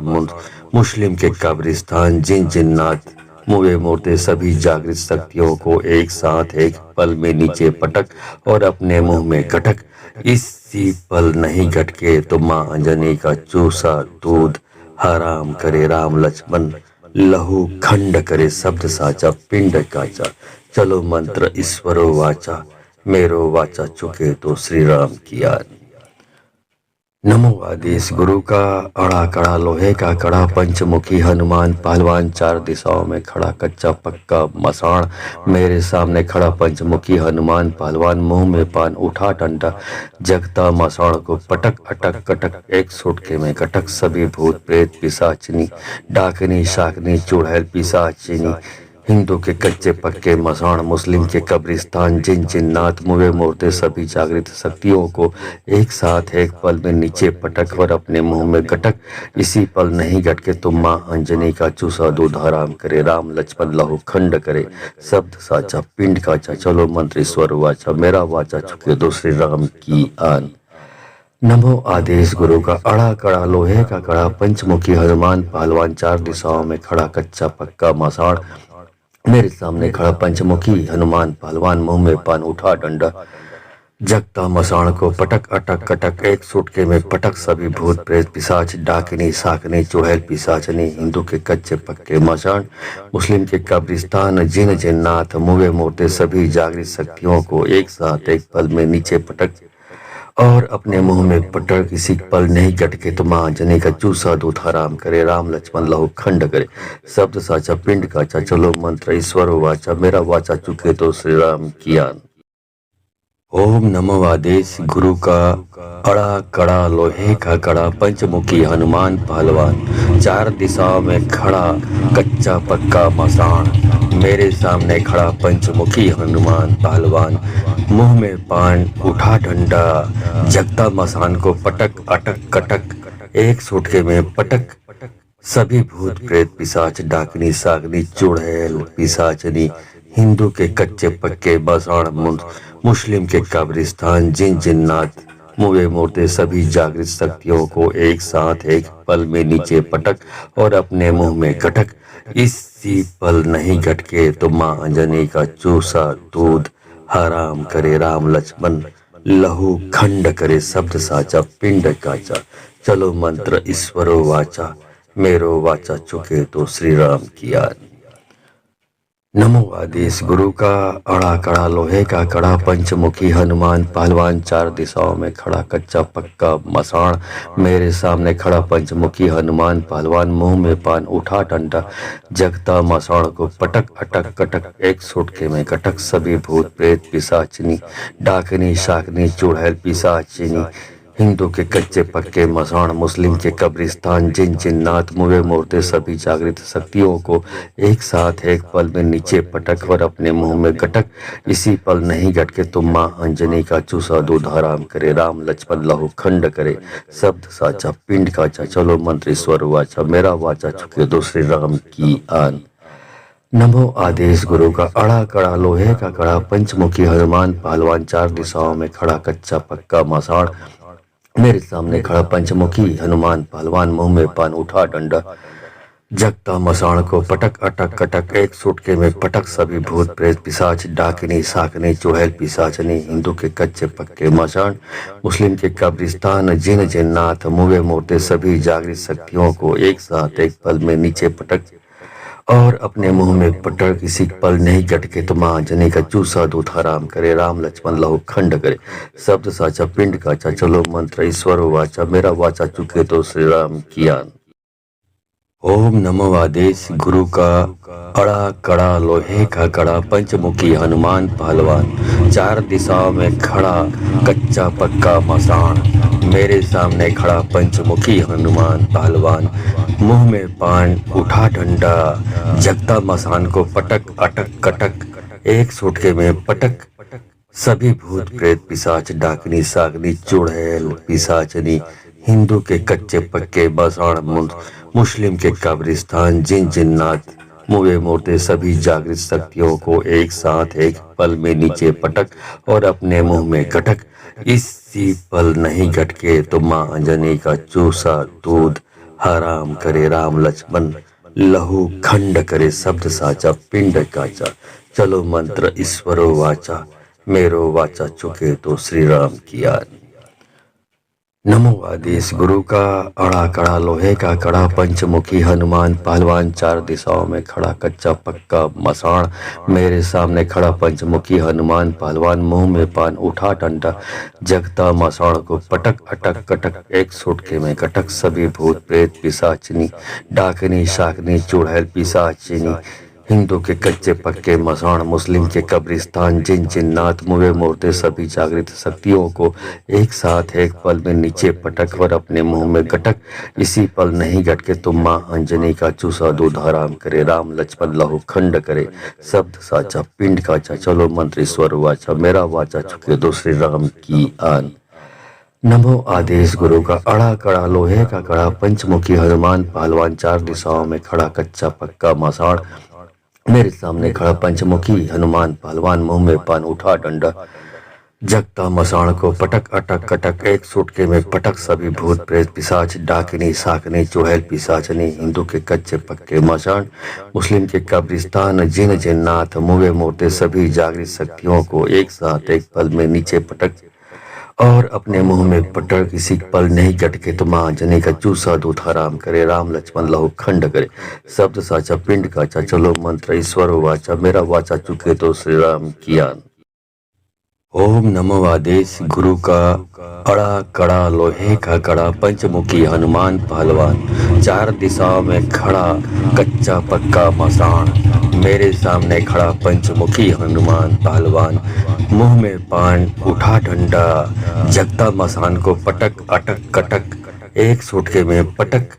A: मुस्लिम के कब्रिस्तान जिन जिन्नात मुए मूर्ते सभी जागृत शक्तियों को एक साथ एक पल में नीचे पटक और अपने मुंह में गटक इसी पल नहीं गटके तो माँ अंजनी का चूसा दूध हराम करे राम लक्ष्मण लहू खंड करे शब्द साचा पिंड काचा चलो मंत्र ईश्वरो वाचा मेरो वाचा चुके तो श्री राम किया। नमो आदेश गुरु का अड़ा कड़ा लोहे का कड़ा पंचमुखी हनुमान पहलवान चार दिशाओं में खड़ा कच्चा पक्का मसाण मेरे सामने खड़ा पंचमुखी हनुमान पहलवान मुंह में पान उठा डंडा जगता मसाण को पटक अटक कटक एक सुटके में कटक सभी भूत प्रेत पिशाचिनी डाकनी शाकनी चुड़ैल पिशाचिनी हिंदू के कच्चे पक्के मसाण मुस्लिम के कब्रिस्तान जिन जिन्नात मुए मुर्दे सभी जागृत शक्तियों को एक साथ एक पल में नीचे पटक और अपने मुंह में गटक इसी पल नहीं गटके तुम माँ अंजनी का चूसा दूध हराम करे राम लक्ष्मण लहू खंड करे शब्द साचा पिंड काचा चलो मंत्र ईश्वर वाचा मेरा वाचा चुके दूसरे राम की आन। नमो आदेश गुरु का अड़ा कड़ा लोहे का कड़ा पंचमुखी हनुमान पहलवान चार दिशाओं में खड़ा कच्चा पक्का मसाण मेरे सामने खड़ा पंचमुखी हनुमान पहलवान मुंह में पान उठा डंडा जगता मसाण को पटक अटक कटक एक सुटके में पटक सभी भूत प्रेत पिशाच डाकिनी साकनी चुड़ैल पिशाचनी हिंदू के कच्चे पक्के मसाण मुस्लिम के कब्रिस्तान जिन जिन्नात मुए मुर्दे सभी जागृत शक्तियों को एक साथ एक पल में नीचे पटक और अपने मुंह में पटक किसी पल नहीं गटके तो माँ जने का चूसा दूध हराम करे राम लक्ष्मण लहू खंड करे शब्द साचा पिंड काचा चलो मंत्र ईश्वर वाचा मेरा वाचा चुके तो श्री राम किया। ओम नमो आदेश गुरु का अड़ा कड़ा लोहे का कड़ा पंचमुखी हनुमान पहलवान चार दिशाओं में खड़ा कच्चा पक्का मसाण मेरे सामने खड़ा पंचमुखी हनुमान पहलवान मुंह में पान उठा डंडा जगता मसान को पटक अटक कटक एक सुटके में पटक सभी भूत प्रेत पिशाच डाकनी सागनी चुड़ैल पिशाचनी हिंदू के कच्चे पक्के बसाण मुस्लिम के कब्रिस्तान जिन जिन्नात मुए मुर्दे सभी जागृत शक्तियों को एक साथ एक पल में नीचे पटक और अपने मुंह में गटक इसी पल नहीं गटके तो माँ अंजनी का चूसा दूध हराम करे राम लक्ष्मण लहू खंड करे शब्द साचा पिंड काचा चलो मंत्र ईश्वरो वाचा मेरो वाचा चुके तो श्री राम किया। नमो आदेश गुरु का अड़ा कड़ा लोहे का कड़ा पंचमुखी हनुमान पहलवान चार दिशाओं में खड़ा कच्चा पक्का मसाण मेरे सामने खड़ा पंचमुखी हनुमान पहलवान मुंह में पान उठा डंडा जगता मसाण को पटक अटक कटक एक सुटके में कटक सभी भूत प्रेत पिशाचिनी डाकनी शाकनी चुड़ैल पिशाचिनी हिंदू के कच्चे पक्के मसाण मुस्लिम के कब्रिस्तान जिन जिन्नात मुए मुर्दे सभी जागृत शक्तियों को एक साथ एक पल में नीचे पटक और अपने मुंह में गटक इसी पल नहीं गटके तुम माँ अंजनी का चूसा दूध हराम करे राम लक्ष्मण लहू खंड करे शब्द साचा पिंड काचा चलो मंत्र ईश्वर वाचा मेरा वाचा चुके दूसरे राम की आन। नमो आदेश गुरु का अड़ा कड़ा लोहे का कड़ा पंचमुखी हनुमान पहलवान चार दिशाओं में खड़ा कच्चा पक्का मसाण मेरे सामने खड़ा पंचमुखी हनुमान पहलवान मुंह में पान उठा डंडा जगता मसाण को पटक अटक कटक एक सुटके में पटक सभी भूत प्रेत पिशाच डाकिनी साकनी चुड़ैल पिशाचनी हिंदू के कच्चे पक्के मसाण मुस्लिम के कब्रिस्तान जिन जिन्नात मुए मुर्दे सभी जागृत शक्तियों को एक साथ एक पल में नीचे पटक और अपने मुंह में पटक किसी पल नहीं गटके तो माँ जने का चूसा दूध हराम करे राम लक्ष्मण लहू खंड करे शब्द साचा पिंड काचा चलो मंत्र ईश्वर वाचा मेरा वाचा चुके तो श्री राम किया। ओम नमो आदेश गुरु का अड़ा कड़ा लोहे का कड़ा पंचमुखी हनुमान पहलवान चार दिशाओं में खड़ा कच्चा पक्का मसाण मेरे सामने खड़ा पंचमुखी हनुमान पहलवान मुंह में पान उठा डंडा जगता मसान को पटक अटक कटक एक सुटके में पटक सभी भूत प्रेत पिशाच डाकनी सागनी चुड़ैल पिशाचनी हिंदू के कच्चे पक्के बसाण मुस्लिम के कब्रिस्तान जिन जिन्नात मुए मुर्दे सभी जागृत शक्तियों को एक साथ एक पल में नीचे पटक और अपने मुंह में गटक इसी पल नहीं गटके तो माँ अंजनी का चूसा दूध हराम करे राम लक्ष्मण लहू खंड करे शब्द साचा पिंड काचा चलो मंत्र ईश्वरो वाचा मेरो वाचा चुके तो श्री राम किया। नमो आदेश गुरु का अड़ा कड़ा लोहे का कड़ा पंचमुखी हनुमान पहलवान चार दिशाओं में खड़ा कच्चा पक्का मसाण मेरे सामने खड़ा पंचमुखी हनुमान पहलवान मुंह में पान उठा डंडा जगता मसाण को पटक अटक कटक एक सुटके में कटक सभी भूत प्रेत पिशाचिनी डाकनी शाकनी चुड़ैल पिशाचिनी हिंदू के कच्चे पक्के मसाण मुस्लिम के कब्रिस्तान जिन जिन्नात मुए मुर्दे सभी जागृत शक्तियों को एक साथ एक पल में नीचे पटक और अपने मुंह में गटक इसी पल नहीं गटके तुम माँ अंजनी का चूसा दूध हराम करे राम लक्ष्मण लहू खंड करे शब्द साचा पिंड काचा चलो मंत्र ईश्वर वाचा मेरा वाचा चुके दूसरे राम की आन। नमो आदेश गुरु का अड़ा कड़ा लोहे का कड़ा पंचमुखी हनुमान पहलवान चार दिशाओं में खड़ा कच्चा पक्का मसाण मेरे सामने खड़ा पंचमुखी हनुमान पहलवान मुंह में पान उठा डंडा जगता मसाण को पटक अटक कटक एक सुटके में पटक सभी भूत प्रेत पिशाच डाकिनी साकनी चुड़ैल पिशाचनी हिंदू के कच्चे पक्के मसाण मुस्लिम के कब्रिस्तान जिन जिन्नात मुए मुर्दे सभी जागृत शक्तियों को एक साथ एक पल में नीचे पटक और अपने मुंह में पटक किसी पल नहीं गटके तो माँ जने का चूसा दूध हराम करे राम लक्ष्मण लहू खंड करे शब्द साचा पिंड काचा चलो मंत्र ईश्वर वाचा मेरा वाचा चुके तो श्री राम किया। ओम नमो आदेश गुरु का अड़ा कड़ा लोहे का कड़ा पंचमुखी हनुमान पहलवान चार दिशाओं में खड़ा कच्चा पक्का मसाण मेरे सामने खड़ा पंचमुखी हनुमान पहलवान मुंह में पान उठा डंडा जगता मसान को पटक अटक कटक एक सुटके में पटक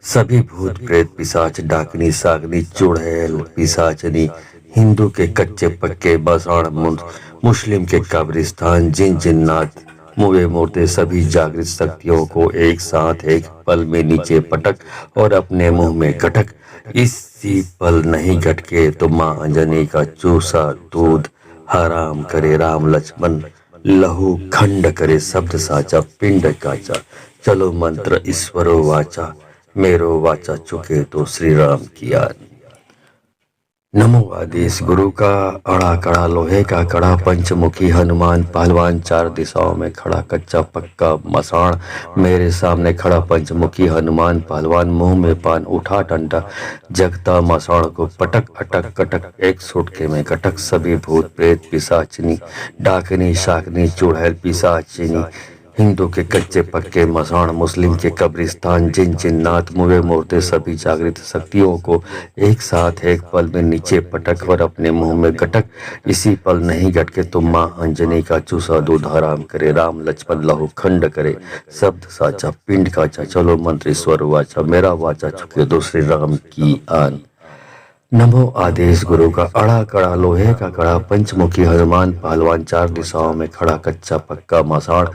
A: सभी भूत प्रेत पिशाच डाकनी सागनी चुड़ैल पिशाचनी हिंदू के कच्चे पक्के बसाण मुस्लिम के कब्रिस्तान जिन जिन्नात मुए मुर्दे सभी जागृत शक्तियों को एक साथ एक पल में नीचे पटक और अपने मुंह में गटक इसी पल नहीं गटके तो माँ अंजनी का चूसा दूध हराम करे राम लक्ष्मण लहू खंड करे शब्द साचा पिंड काचा चलो मंत्र ईश्वरो वाचा मेरो वाचा चुके तो श्री राम किया। नमो आदेश गुरु का अड़ा कड़ा लोहे का कड़ा पंचमुखी हनुमान पहलवान चार दिशाओं में खड़ा कच्चा पक्का मसाण मेरे सामने खड़ा पंचमुखी हनुमान पहलवान मुंह में पान उठा डंडा जगता मसाण को पटक अटक कटक एक सुटके में कटक सभी भूत प्रेत पिशाचिनी डाकनी शाकनी चुड़ैल पिशाचिनी हिंदू के कच्चे पक्के मसाण मुस्लिम के कब्रिस्तान जिन जिन्नात मुए मुर्दे सभी जागृत शक्तियों को एक साथ एक पल में नीचे पटक और अपने मुंह में गटक इसी पल नहीं गटके तुम माँ अंजनी का चूसा दूध हराम करे राम लक्ष्मण लहू खंड करे शब्द साचा पिंड काचा चलो मंत्र ईश्वर वाचा मेरा वाचा चुके दूसरे राम की आन। नमो आदेश गुरु का अड़ा कड़ा लोहे का कड़ा पंचमुखी हनुमान पहलवान चार दिशाओं में खड़ा कच्चा पक्का मसाण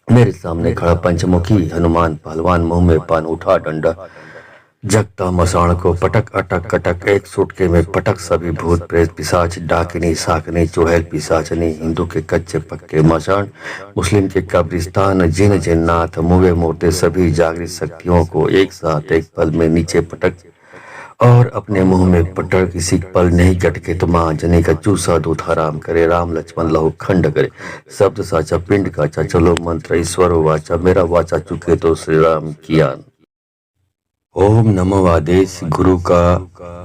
A: मेरे सामने खड़ा पंचमुखी हनुमान पहलवान मुंह में पान उठा डंडा जगता मसाण को पटक अटक कटक एक सुटके में पटक सभी भूत प्रेत पिशाच डाकिनी साकनी चुड़ैल पिशाचनी हिंदू के कच्चे पक्के मसाण मुस्लिम के कब्रिस्तान जिन जिन्नात मुए मुर्दे सभी जागृत शक्तियों को एक साथ एक पल में नीचे पटक और अपने मुंह में पटक किसी पल नहीं गटके तो माँ जने का चूसा दूध हराम करे राम लक्ष्मण लहू खंड करे शब्द साचा पिंड काचा चलो मंत्र ईश्वर वाचा मेरा वाचा चुके तो श्री राम किया। ओम नमो आदेश गुरु का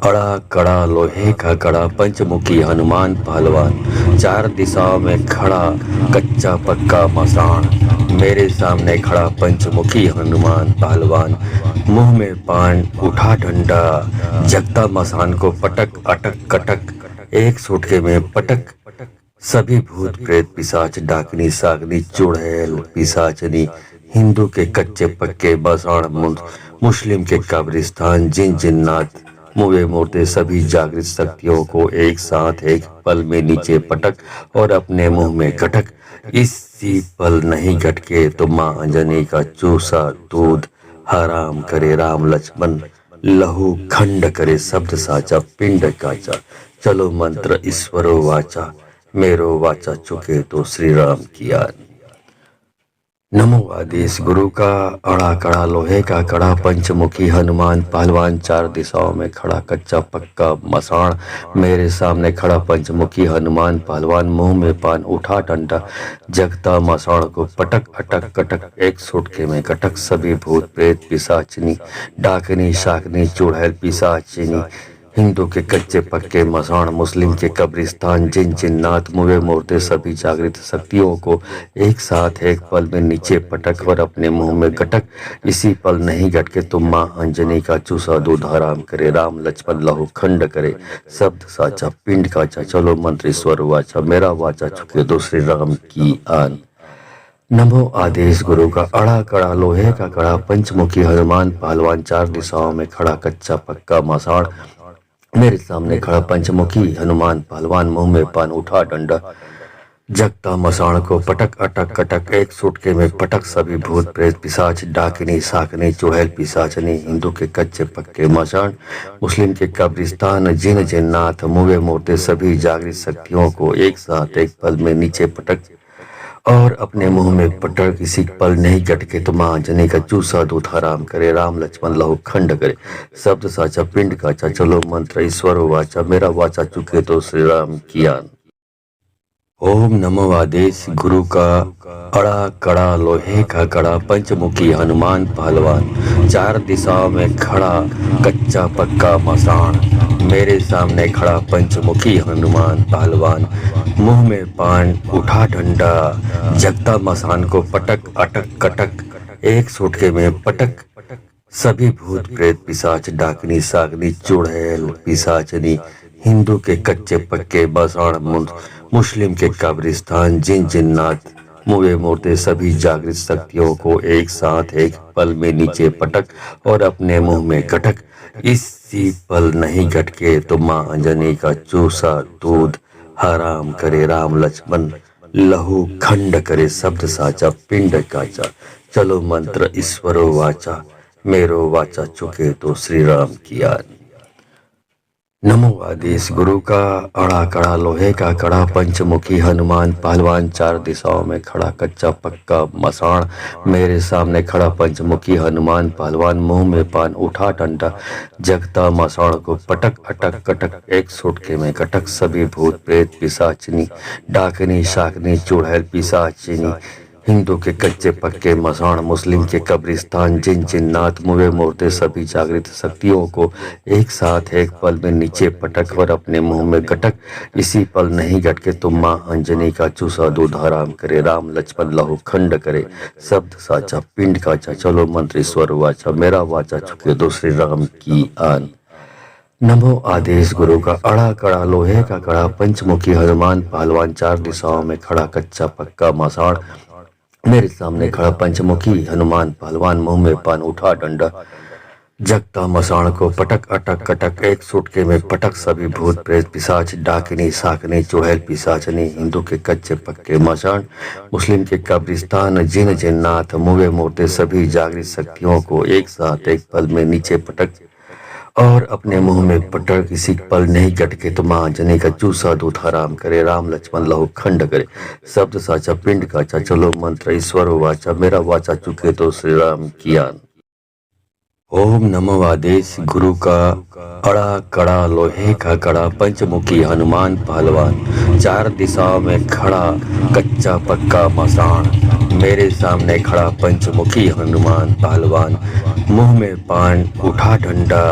A: अड़ा कड़ा लोहे का कड़ा पंचमुखी हनुमान पहलवान चार दिशाओं में खड़ा कच्चा पक्का मसाण मेरे सामने खड़ा पंचमुखी हनुमान पहलवान मुंह में पान उठा डंडा जगता मसान को पटक अटक कटक एक सुटके में पटक सभी भूत प्रेत पिशाच डाकनी सागनी चुड़ैल पिशाचनी हिंदू के कच्चे पक्के बसाण मुस्लिम के कब्रिस्तान जिन जिन्नात मुए मुर्दे सभी जागृत शक्तियों को एक साथ एक पल में नीचे पटक और अपने मुंह में गटक इसी पल नहीं गटके तो माँ अंजनी का चूसा दूध हराम करे राम लक्ष्मण लहू खंड करे शब्द साचा पिंड काचा चलो मंत्र ईश्वरो वाचा मेरो वाचा चुके तो श्री राम किया। नमो आदेश गुरु का अड़ा कड़ा लोहे का कड़ा पंचमुखी हनुमान पहलवान चार दिशाओं में खड़ा कच्चा पक्का मसाण मेरे सामने खड़ा पंचमुखी हनुमान पहलवान मुंह में पान उठा डंडा जगता मसाण को पटक अटक कटक एक सुटके में कटक सभी भूत प्रेत पिशाचिनी डाकनी शाकनी चुड़ैल पिशाचिनी हिंदू के कच्चे पक्के मसाण मुस्लिम के कब्रिस्तान जिन जिन्नात मुए मूर्ते सभी जागृत शक्तियों को एक साथ एक पल में नीचे पटक और अपने मुंह में गटक इसी पल नहीं गटके तुम माँ अंजनी का चूसा दूध हराम करे राम लक्ष्मण लहू खंड करे शब्द साचा पिंड काचा चलो मंत्र ईश्वर वाचा मेरा वाचा चुके दूसरे राम की आन। नमो आदेश गुरु का अड़ा कड़ा लोहे का कड़ा पंचमुखी हनुमान पहलवान चार दिशाओं में खड़ा कच्चा पक्का मसाण मेरे सामने खड़ा पंचमुखी हनुमान पहलवान मुंह में पान उठा डंडा जगता मसाण को पटक अटक कटक एक सुटके में पटक सभी भूत प्रेत पिशाच डाकिनी साकनी चुड़ैल पिशाचनी हिंदू के कच्चे पक्के मसाण मुस्लिम के कब्रिस्तान जिन जिन्नाथ मुए मूर्ते सभी जागृत शक्तियों को एक साथ एक पल में नीचे पटक और अपने मुंह में पटक किसी पल नहीं गटके तो माँ अंजनी का चूसा दूध हराम करे राम लक्ष्मण लहू खंड करे शब्द साचा पिंड काचा चलो मंत्र ईश्वर वाचा मेरा वाचा चुके तो श्री राम किया। ओम नमो आदेश गुरु का अड़ा कड़ा लोहे का कड़ा पंचमुखी हनुमान पहलवान चार दिशाओं में खड़ा कच्चा पक्का मसाण मेरे सामने खड़ा पंचमुखी हनुमान पहलवान मुंह में पान उठा डंडा जगता मसान को पटक अटक कटक एक सुटके में पटक सभी भूत प्रेत पिशाच डाकनी सागनी चुड़ैल पिशाचनी हिंदू के कच्चे पक्के बसाण मुस्लिम के कब्रिस्तान जिन जिन्नात मुए मूर्ते सभी जागृत शक्तियों को एक साथ एक पल में नीचे पटक और अपने मुंह में गटक इसी पल नहीं गटके तो माँ अंजनी का चूसा दूध हराम करे राम लक्ष्मण लहू खंड करे शब्द साचा पिंड काचा चलो मंत्र ईश्वरो वाचा मेरो वाचा चुके तो श्री राम किया। नमो आदेश गुरु का अड़ा कड़ा लोहे का कड़ा पंचमुखी हनुमान पहलवान चार दिशाओं में खड़ा कच्चा पक्का मसाण मेरे सामने खड़ा पंचमुखी हनुमान पहलवान मुंह में पान उठा डंडा जगता मसाण को पटक अटक कटक एक सुटके में कटक सभी भूत प्रेत पिशाचिनी डाकनी शाकनी चुड़ैल पिशाचिनी हिंदू के कच्चे पक्के मसाण मुस्लिम के कब्रिस्तान जिन जिन्नात मुए मूर्ते सभी जागृत शक्तियों को एक साथ एक पल में नीचे पटक और अपने मुंह में गटक इसी पल नहीं गटके तुम माँ अंजनी का चूसा दूध हराम करे राम लक्ष्मण लहू खंड करे शब्द साचा पिंड काचा चलो मंत्र ईश्वर वाचा मेरा वाचा चुके दूसरे राम की आन। नमो आदेश गुरु का अड़ा कड़ा लोहे का कड़ा पंचमुखी हनुमान पहलवान चार दिशाओं में खड़ा कच्चा पक्का मसाण मेरे सामने खड़ा पंचमुखी हनुमान पहलवान मुंह में पान उठा डंडा जगता मसाण को पटक अटक कटक एक सुटके में पटक सभी भूत प्रेत पिशाच डाकिनी साकनी चुड़ैल पिशाचनी हिंदू के कच्चे पक्के मसाण मुस्लिम के कब्रिस्तान जिन जिन्नाथ मुए मूर्ते सभी जागृत शक्तियों को एक साथ एक पल में नीचे पटक और अपने मुंह में पटक किसी पल नहीं गटके तो माँ अंजनी का चूसा दूध हराम करे राम लक्ष्मण लहू खंड करे शब्द साचा पिंड काचा चलो मंत्र ईश्वर वाचा मेरा वाचा चुके तो श्री राम किया। ओम नमो आदेश गुरु का अड़ा कड़ा लोहे का कड़ा पंचमुखी हनुमान पहलवान चार दिशाओं में खड़ा कच्चा पक्का मसाण मेरे सामने खड़ा पंचमुखी हनुमान पहलवान मुंह में पान उठा डंडा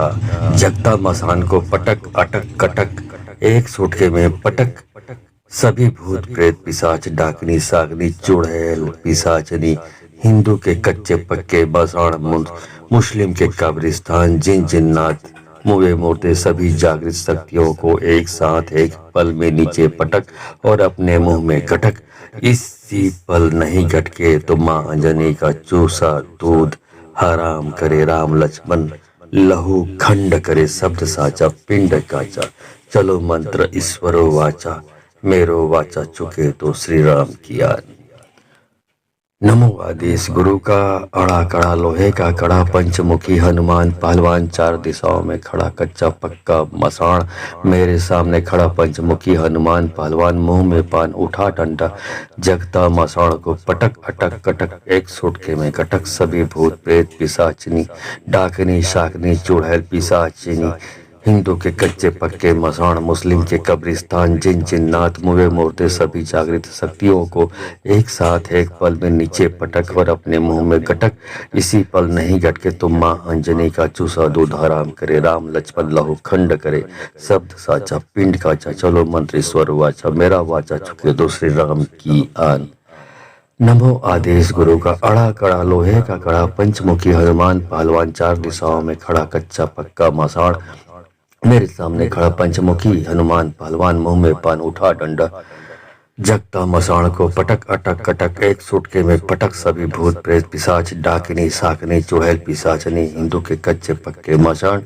A: जगता मसान को पटक अटक कटक एक सुटके में पटक सभी भूत प्रेत पिशाच डाकनी सागनी चुड़ैल पिशाचनी हिंदू के कच्चे पक्के बसाण मुस्लिम के कब्रिस्तान जिन जिन्नात मुए मूर्ते सभी जागृत शक्तियों को एक साथ एक पल में नीचे पटक और अपने मुंह में गटक इसी पल नहीं गटके तो माँ अंजनी का चूसा दूध हराम करे राम लक्ष्मण लहू खंड करे शब्द साचा पिंड काचा चलो मंत्र ईश्वरो वाचा मेरो वाचा चुके तो श्री राम किया। नमो आदेश गुरु का अड़ा कड़ा लोहे का कड़ा पंचमुखी हनुमान पहलवान चार दिशाओं में खड़ा कच्चा पक्का मसाण मेरे सामने खड़ा पंचमुखी हनुमान पहलवान मुंह में पान उठा डंडा जगता मसाण को पटक अटक कटक एक सुटके में कटक सभी भूत प्रेत पिशाचिनी डाकनी शाकनी चुड़ैल पिशाचिनी हिंदू के कच्चे पक्के मसाण मुस्लिम के कब्रिस्तान जिन जिन्नात मुए मुर्दे सभी जागृत शक्तियों को एक साथ एक पल में नीचे पटक और अपने मुंह में गटक इसी पल नहीं गटके तो माँ अंजनी का चूसा दूध हराम करे राम लक्ष्मण लहू खंड करे शब्द साचा पिंड काचा चलो मंत्र ईश्वर वाचा मेरा वाचा चुके दो श्री राम की आन। नमो आदेश गुरु का अड़ा कड़ा लोहे का कड़ा पंचमुखी हनुमान पहलवान चार दिशाओं में खड़ा कच्चा पक्का मसाण मेरे सामने खड़ा पंचमुखी हनुमान पहलवान मुंह में पान उठा डंडा जगता मसाण को पटक अटक कटक एक सुटके में पटक सभी भूत प्रेत पिशाच डाकिनी साकनी चुड़ैल पिशाचनी हिंदू के कच्चे पक्के मसाण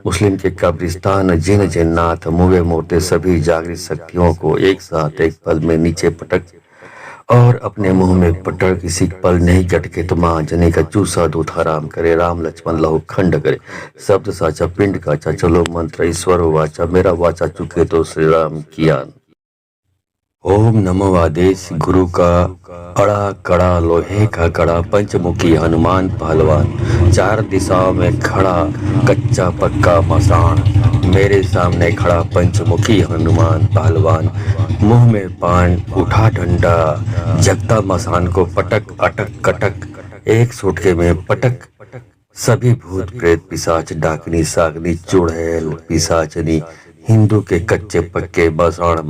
A: मुस्लिम के कब्रिस्तान जिन जिन्नात मुए मुर्दे सभी जागृत शक्तियों को एक साथ एक पल में नीचे पटक और अपने मुंह में पटक किसी पल नहीं गटके तो माँ जने का चूसा दूध हराम करे राम लक्ष्मण लहू खंड करे शब्द साचा पिंड काचा चलो मंत्र ईश्वर वाचा मेरा वाचा चुके तो श्री राम किया। ओम नमो आदेश गुरु का अड़ा कड़ा लोहे का कड़ा पंचमुखी हनुमान पहलवान चार दिशाओं में खड़ा कच्चा पक्का मसाण मेरे सामने खड़ा पंचमुखी हनुमान पहलवान मुंह में पान उठा डंडा जगता मसान को पटक अटक कटक एक सुटके में पटक सभी भूत प्रेत पिशाच डाकनी सागनी चुड़ैल पिशाचनी हिंदू के कच्चे पक्के मसाण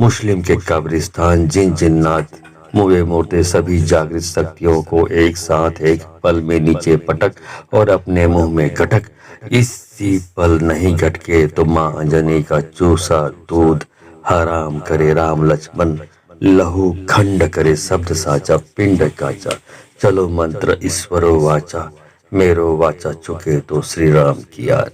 A: मुस्लिम के कब्रिस्तान जिन जिन्नात मुए मुर्दे सभी जागृत शक्तियों को एक साथ एक पल में नीचे पटक और अपने मुंह में गटक इसी पल नहीं गटके तो माँ अंजनी का चूसा दूध हराम करे राम लक्ष्मण लहू खंड करे शब्द साचा पिंड काचा चलो मंत्र ईश्वरो वाचा मेरो वाचा चुके तो श्री राम किया।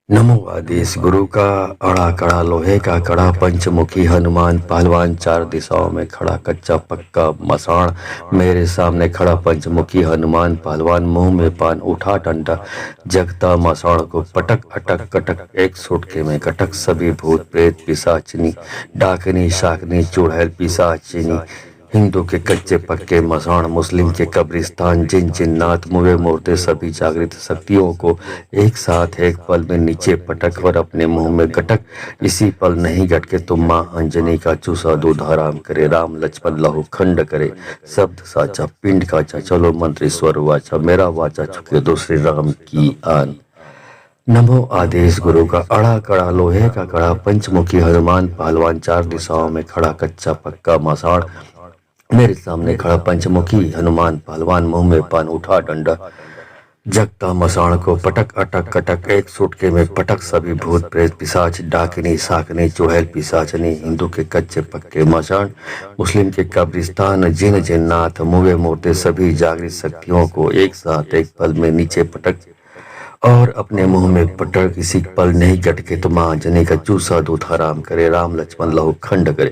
A: नमो आदेश गुरु का अड़ा कड़ा लोहे का कड़ा पंचमुखी हनुमान पहलवान चार दिशाओं में खड़ा कच्चा पक्का मसाण मेरे सामने खड़ा पंचमुखी हनुमान पहलवान मुंह में पान उठा डंडा जगता मसाण को पटक अटक कटक एक सुटके में कटक सभी भूत प्रेत पिशाचिनी डाकनी शाकनी चुड़ैल पिशाचिनी हिंदू के कच्चे पक्के मसाण मुस्लिम के कब्रिस्तान जिन जिन्नात मुए मुर्दे सभी जागृत शक्तियों को एक साथ एक पल में नीचे पटक और अपने मुंह में गटक इसी पल नहीं गटके तो माँ अंजनी का चूसा दूध हराम करे राम लक्ष्मण लहू खंड करे शब्द साचा पिंड काचा चलो मंत्र ईश्वर वाचा मेरा वाचा चुके दो श्री राम की आन। नमो आदेश गुरु का अड़ा कड़ा लोहे का कड़ा पंचमुखी हनुमान पहलवान चार दिशाओं में खड़ा कच्चा पक्का मसाण मेरे सामने खड़ा पंचमुखी हनुमान पहलवान मुंह में पान उठा डंडा जगता मसाण को पटक अटक कटक एक सुटके में पटक सभी भूत प्रेत पिशाच डाकिनी साकनी चुड़ैल पिशाचनी हिंदू के कच्चे पक्के मसाण मुस्लिम के कब्रिस्तान जिन जिन्नात मुए मुर्दे सभी जागृत शक्तियों को एक साथ एक पल में नीचे पटक और अपने मुंह में पटक किसी पल नहीं गटके तो माँ जने का चूसा दूध हराम करे राम लक्ष्मण लहू खंड करे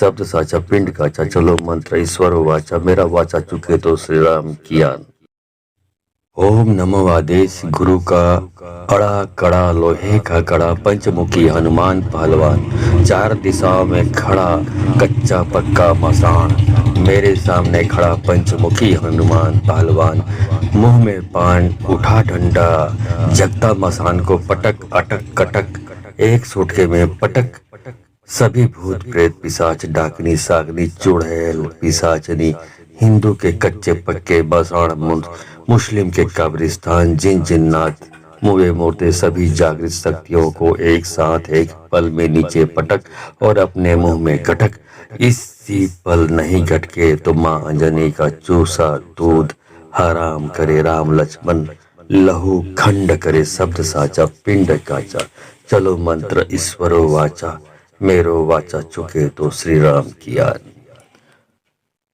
A: शब्द साचा पिंड काचा चलो मंत्र ईश्वर वाचा मेरा वाचा चुके तो श्री राम किया। ओम नमो आदेश गुरु का अड़ा कड़ा लोहे का कड़ा पंचमुखी हनुमान पहलवान चार दिशाओं में खड़ा कच्चा पक्का मसाण मेरे सामने खड़ा पंचमुखी हनुमान पहलवान मुंह में पान उठा डंडा जगता मसान को पटक अटक कटक एक सुटके में पटक सभी भूत प्रेत पिशाच डाकनी सागनी चुड़ैल पिशाचनी हिंदू के कच्चे पक्के मसाण मुस्लिम के कब्रिस्तान जिन जिन्नात मुए मुर्दे सभी जागृत शक्तियों को एक साथ एक पल में नीचे पटक और अपने मुंह में गटक इसी पल नहीं गटके तो माँ अंजनी का चूसा दूध हराम करे राम लक्ष्मण लहू खंड करे शब्द साचा पिंड काचा चलो मंत्र ईश्वरो वाचा मेरो वाचा चुके तो श्री राम किया।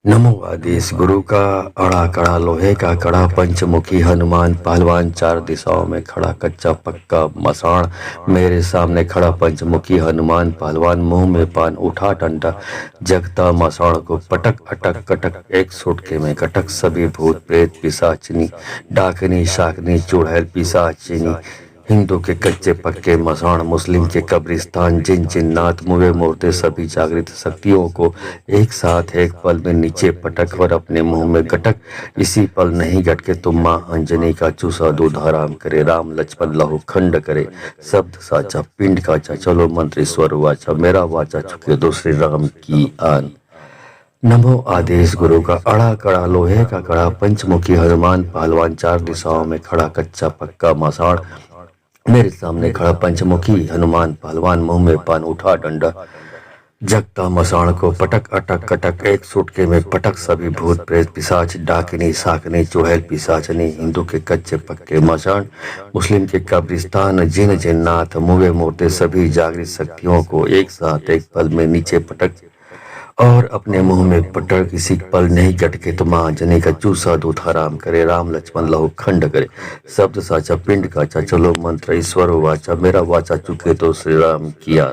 A: नमो आदेश गुरु का अड़ा कड़ा लोहे का कड़ा पंचमुखी हनुमान पहलवान चार दिशाओं में खड़ा कच्चा पक्का मसाण मेरे सामने खड़ा पंचमुखी हनुमान पहलवान मुंह में पान उठा डंडा जगता मसाण को पटक अटक कटक एक सुटके में कटक सभी भूत प्रेत पिशाचिनी डाकनी शाकनी चुड़ैल पिशाचिनी हिंदू के कच्चे पक्के मसाण मुस्लिम के कब्रिस्तान जिन जिन्नात मुए मूर्ते सभी जागृत शक्तियों को एक साथ एक पल में नीचे पटक और अपने मुंह में गटक इसी पल नहीं गटके तुम माँ अंजनी का चूसा दूध हराम करे राम लक्ष्मण लहू खंड करे शब्द साचा पिंड काचा चलो मंत्र ईश्वर वाचा मेरा वाचा चुके दो श्री राम की आन। नमो आदेश गुरु का अड़ा कड़ा लोहे का कड़ा पंचमुखी हनुमान पहलवान चार दिशाओं में खड़ा कच्चा पक्का मसाण मेरे सामने खड़ा पंचमुखी हनुमान पहलवान मुंह में पान उठा डंडा जगता मसाण को पटक अटक कटक एक सुटके में पटक सभी भूत प्रेत पिशाच डाकिनी साकनी चुड़ैल पिशाचनी हिंदू के कच्चे पक्के मसाण मुस्लिम के कब्रिस्तान जिन जिन्नात मुवे मूर्ते सभी जागृत शक्तियों को एक साथ एक पल में नीचे पटक और अपने मुंह में पटक किसी पल नहीं गटके तो माँ जने का चूसा दूध हराम करे राम लक्ष्मण लहू खंड करे शब्द साचा पिंड काचा चलो मंत्र ईश्वर वाचा मेरा वाचा चुके तो श्री राम किया।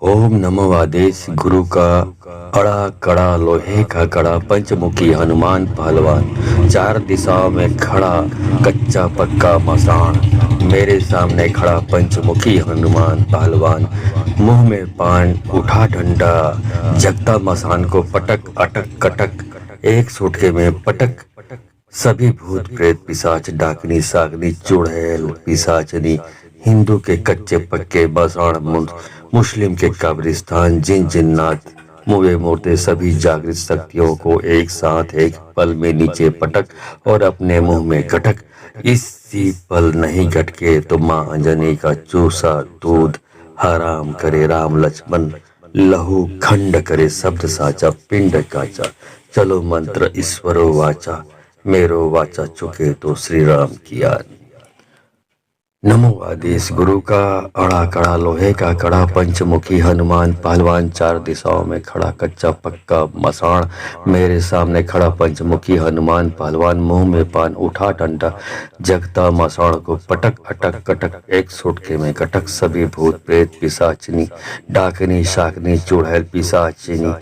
A: ओम नमो आदेश गुरु का अड़ा कड़ा लोहे का कड़ा पंचमुखी हनुमान पहलवान चार दिशाओं में खड़ा कच्चा पक्का मसाण मेरे सामने खड़ा पंचमुखी हनुमान पहलवान मुंह में पान उठा डंडा जगता मसान को पटक अटक कटक एक सुटके में पटक सभी भूत प्रेत पिशाच डाकनी सागनी चुड़ैल पिशाचनी हिंदू के कच्चे पक्के मसाण मुस्लिम के कब्रिस्तान जिन जिन्नात मुए मूर्ते सभी जागृत शक्तियों को एक साथ एक पल में नीचे पटक और अपने मुंह में गटक इसी पल नहीं गटके तो माँ अंजनी का चूसा दूध हराम करे राम लक्ष्मण लहू खंड करे शब्द साचा पिंड काचा चलो मंत्र ईश्वरो वाचा मेरो वाचा चुके तो श्री राम किया। नमो आदेश गुरु का अड़ा कड़ा लोहे का कड़ा पंचमुखी हनुमान पहलवान चार दिशाओं में खड़ा कच्चा पक्का मसाण मेरे सामने खड़ा पंचमुखी हनुमान पहलवान मुंह में पान उठा डंडा जगता मसाण को पटक अटक कटक एक सुटके में कटक सभी भूत प्रेत पिशाचिनी डाकनी शाकनी चुड़ैल पिशाचिनी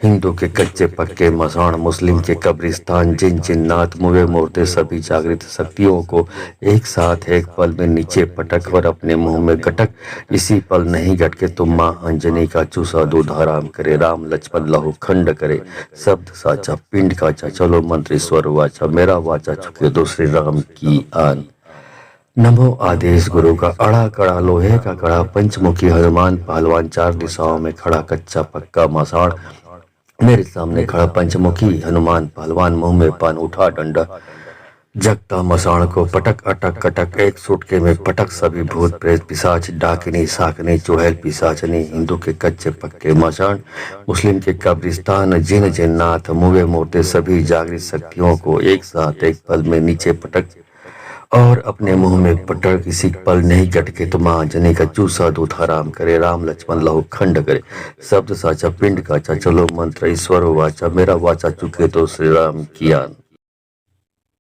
A: हिंदू के कच्चे पक्के मसाण मुस्लिम के कब्रिस्तान जिन जिन्नात मुए मूर्ते सभी जागृत शक्तियों को एक साथ एक पल में नीचे पटक और अपने मुंह में गटक इसी पल नहीं गटके तुम माँ अंजनी का चूसा दूध हराम करे राम लक्ष्मण लहू खंड करे शब्द साचा पिंड काचा चलो मंत्र ईश्वर वाचा मेरा वाचा चुके दो श्री राम की आन। नमो आदेश गुरु का अड़ा कड़ा लोहे का कड़ा पंचमुखी हनुमान पहलवान चार दिशाओं में खड़ा कच्चा पक्का मसाण मेरे सामने खड़ा पंचमुखी हनुमान पहलवान मुंह में पान उठा डंडा जगता मसाण को पटक अटक कटक एक सुटके में पटक सभी भूत प्रेत पिशाच डाकिनी साकनी चुड़ैल पिशाचनी हिंदू के कच्चे पक्के मसाण मुस्लिम के कब्रिस्तान जिन जिन्नात मुए मूर्ते सभी जागृत शक्तियों को एक साथ एक पल में नीचे पटक और अपने मुंह में पटक किसी पल नहीं गटके तो माँ जने का चूसा दूध हराम करे राम लक्ष्मण लहू खंड करे शब्द साचा पिंड काचा चलो मंत्र ईश्वर वाचा मेरा वाचा चुके तो श्री राम किया।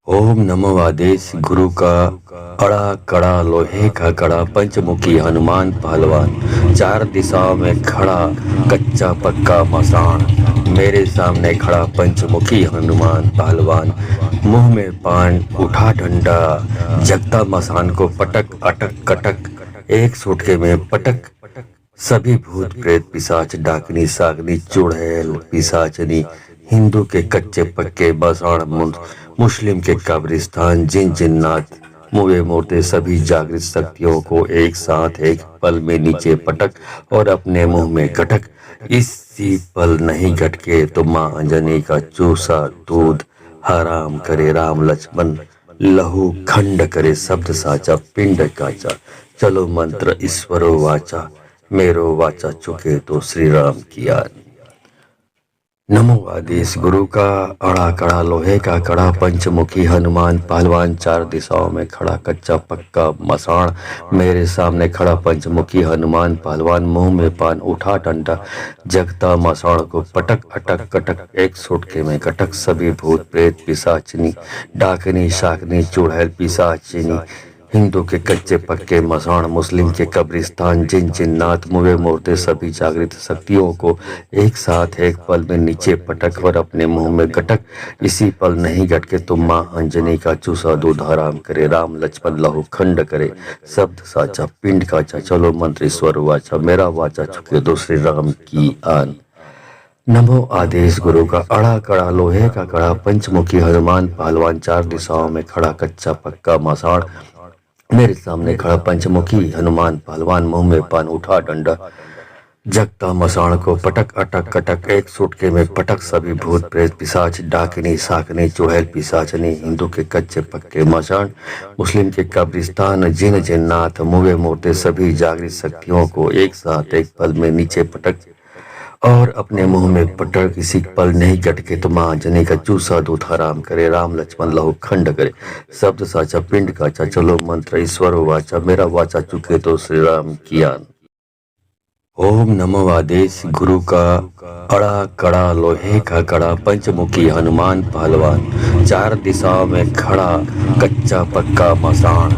A: ओम नमो आदेश गुरु का अड़ा कड़ा लोहे का कड़ा पंचमुखी हनुमान पहलवान चार दिशाओं में खड़ा कच्चा पक्का मसाण मेरे सामने खड़ा पंचमुखी हनुमान पहलवान मुंह में पान उठा डंडा जगता मसान को पटक अटक कटक एक सुटके में पटक सभी भूत प्रेत पिशाच डाकनी सागनी चुड़ैल पिशाचनी हिंदू के कच्चे पक्के मसाण मुस्लिम के कब्रिस्तान जिन जिन्नात मुए मूर्ते सभी जागृत शक्तियों को एक साथ एक पल में नीचे पटक और अपने मुंह में गटक इसी पल नहीं गटके तो माँ अंजनी का चूसा दूध हराम करे राम लक्ष्मण लहू खंड करे शब्द साचा पिंड काचा चलो मंत्र ईश्वरो वाचा मेरो वाचा चुके तो श्री राम किया। नमो आदेश गुरु का अड़ा कड़ा लोहे का कड़ा पंचमुखी हनुमान पहलवान चार दिशाओं में खड़ा कच्चा पक्का मसाण मेरे सामने खड़ा पंचमुखी हनुमान पहलवान मुंह में पान उठा डंडा जगता मसाण को पटक अटक कटक एक सुटके में कटक सभी भूत प्रेत पिशाचिनी डाकनी शाकनी चुड़ैल पिशाचिनी हिंदू के कच्चे पक्के मसाण मुस्लिम के कब्रिस्तान जिन जिन्नात मुए मुर्दे सभी जागृत शक्तियों को एक साथ एक पल में नीचे पटक और अपने मुंह में गटक इसी पल नहीं गटके तुम माँ अंजनी का चूसा दूध हराम करे राम लक्ष्मण लहू खंड करे शब्द साचा पिंड काचा चलो मंत्र स्वर वाचा मेरा वाचा चुके दूसरे राम की आन। नमो आदेश गुरु का अड़ा कड़ा लोहे का कड़ा पंचमुखी हनुमान पहलवान चार दिशाओं में खड़ा कच्चा पक्का मसाण मेरे सामने खड़ा पंचमुखी हनुमान पहलवान मुंह में पान उठा डंडा जगता मसाण को पटक अटक कटक एक सुटके में पटक सभी भूत प्रेत पिशाच डाकिनी साकनी चुड़ैल पिशाचनी हिंदू के कच्चे पक्के मसाण मुस्लिम के कब्रिस्तान जिन जिन्नात मुए मुर्दे सभी जागृत शक्तियों को एक साथ एक पल में नीचे पटक और अपने मुंह में पटक किसी पल नहीं गटके तो माँ जने का चूसा दूध हराम करे राम लक्ष्मण लहू खंड करे शब्द साचा पिंड काचा चलो मंत्र ईश्वर वाचा मेरा वाचा चुके तो श्री राम कियान। ओम नमो आदेश गुरु का अड़ा कड़ा लोहे का कड़ा पंचमुखी हनुमान पहलवान चार दिशाओं में खड़ा कच्चा पक्का मसाण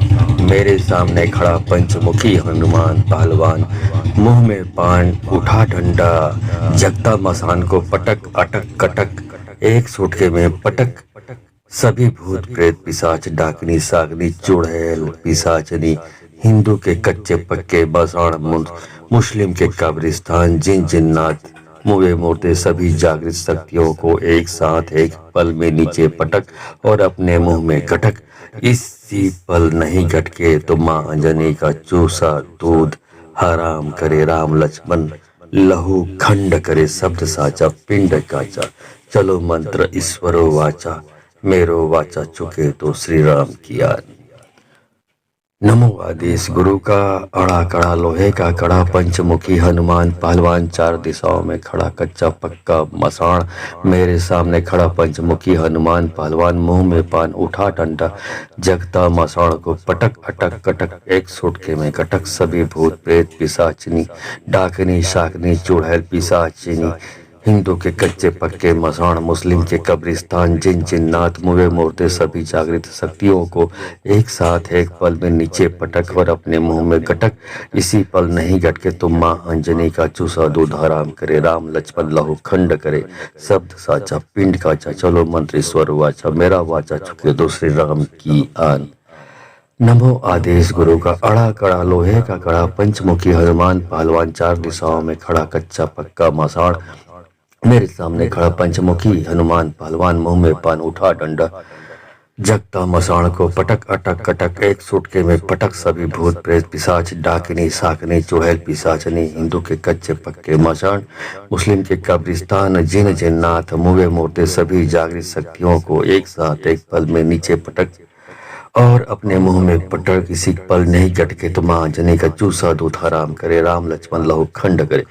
A: मेरे सामने खड़ा पंचमुखी हनुमान पहलवान मुंह में पान उठा डंडा जगता मसान को पटक अटक कटक एक सुटके में पटक सभी भूत प्रेत पिशाच डाकनी सागनी चुड़ैल पिशाचनी हिंदू के कच्चे पक्के बसाण मुस्लिम के कब्रिस्तान जिन जिन्नात मुए मुर्दे सभी जागृत शक्तियों को एक साथ एक पल में नीचे पटक और अपने मुंह में गटक इसी पल नहीं गटके तो माँ अंजनी का चूसा दूध हराम करे राम लक्ष्मण लहू खंड करे शब्द साचा पिंड काचा चलो मंत्र ईश्वरो वाचा मेरो वाचा चुके तो श्री राम किया। नमो आदेश गुरु का अड़ा कड़ा लोहे का कड़ा पंचमुखी हनुमान पहलवान चार दिशाओं में खड़ा कच्चा पक्का मसाण मेरे सामने खड़ा पंचमुखी हनुमान पहलवान मुंह में पान उठा डंडा जगता मसाण को पटक अटक कटक एक सुटके में कटक सभी भूत प्रेत पिशाचिनी डाकनी शाकनी चुड़ैल पिशाचिनी हिंदू के कच्चे पक्के मसाण मुस्लिम के कब्रिस्तान जिन जिन्नात मुए मुर्दे सभी जागृत शक्तियों को एक साथ एक पल में नीचे पटक और अपने मुंह में गटक इसी पल नहीं गटके तुम माँ अंजनी का चूसा दूध हराम करे राम लक्ष्मण लहू खंड करे शब्द साचा पिंड काचा चलो मंत्र ईश्वर वाचा मेरा वाचा चुके दूसरे राम की आन। नमो आदेश गुरु का अड़ा कड़ा लोहे का कड़ा पंचमुखी हनुमान पहलवान चार दिशाओं में खड़ा कच्चा पक्का मसाण मेरे सामने खड़ा पंचमुखी हनुमान पहलवान मुंह में पान उठा डंडा जगता मसाण को पटक अटक कटक एक सुटके में पटक सभी भूत प्रेत पिशाच डाकिनी साकनी चुड़ैल पिशाचनी हिंदू के कच्चे पक्के मसाण मुस्लिम के कब्रिस्तान जिन जिन्नात मुए मुर्दे सभी जागृत शक्तियों को एक साथ एक पल में नीचे पटक और अपने मुंह में पटक किसी पल नहीं गटके तो माँ जने का चूसा दूध हराम करे राम लक्ष्मण लहू खंड करे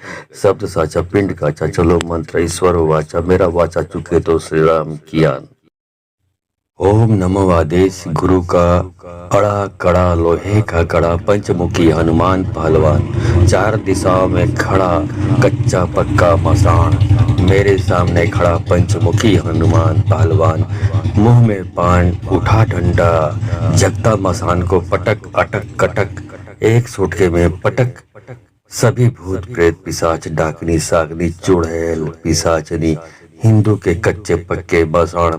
A: शब्द साचा पिंड काचा चलो मंत्र ईश्वर वाचा मेरा वाचा चुके तो श्री राम कियान। ओम नमो आदेश गुरु का अड़ा कड़ा लोहे का कड़ा पंचमुखी हनुमान पहलवान चार दिशाओं में खड़ा कच्चा पक्का मसाण मेरे सामने खड़ा पंचमुखी हनुमान पहलवान मुंह में पान उठा डंडा जगता मसान को पटक अटक कटक एक सुटके में पटक सभी भूत प्रेत पिशाच डाकनी सागनी चुड़ैल पिशाचनी हिंदू के कच्चे पक्के बसाण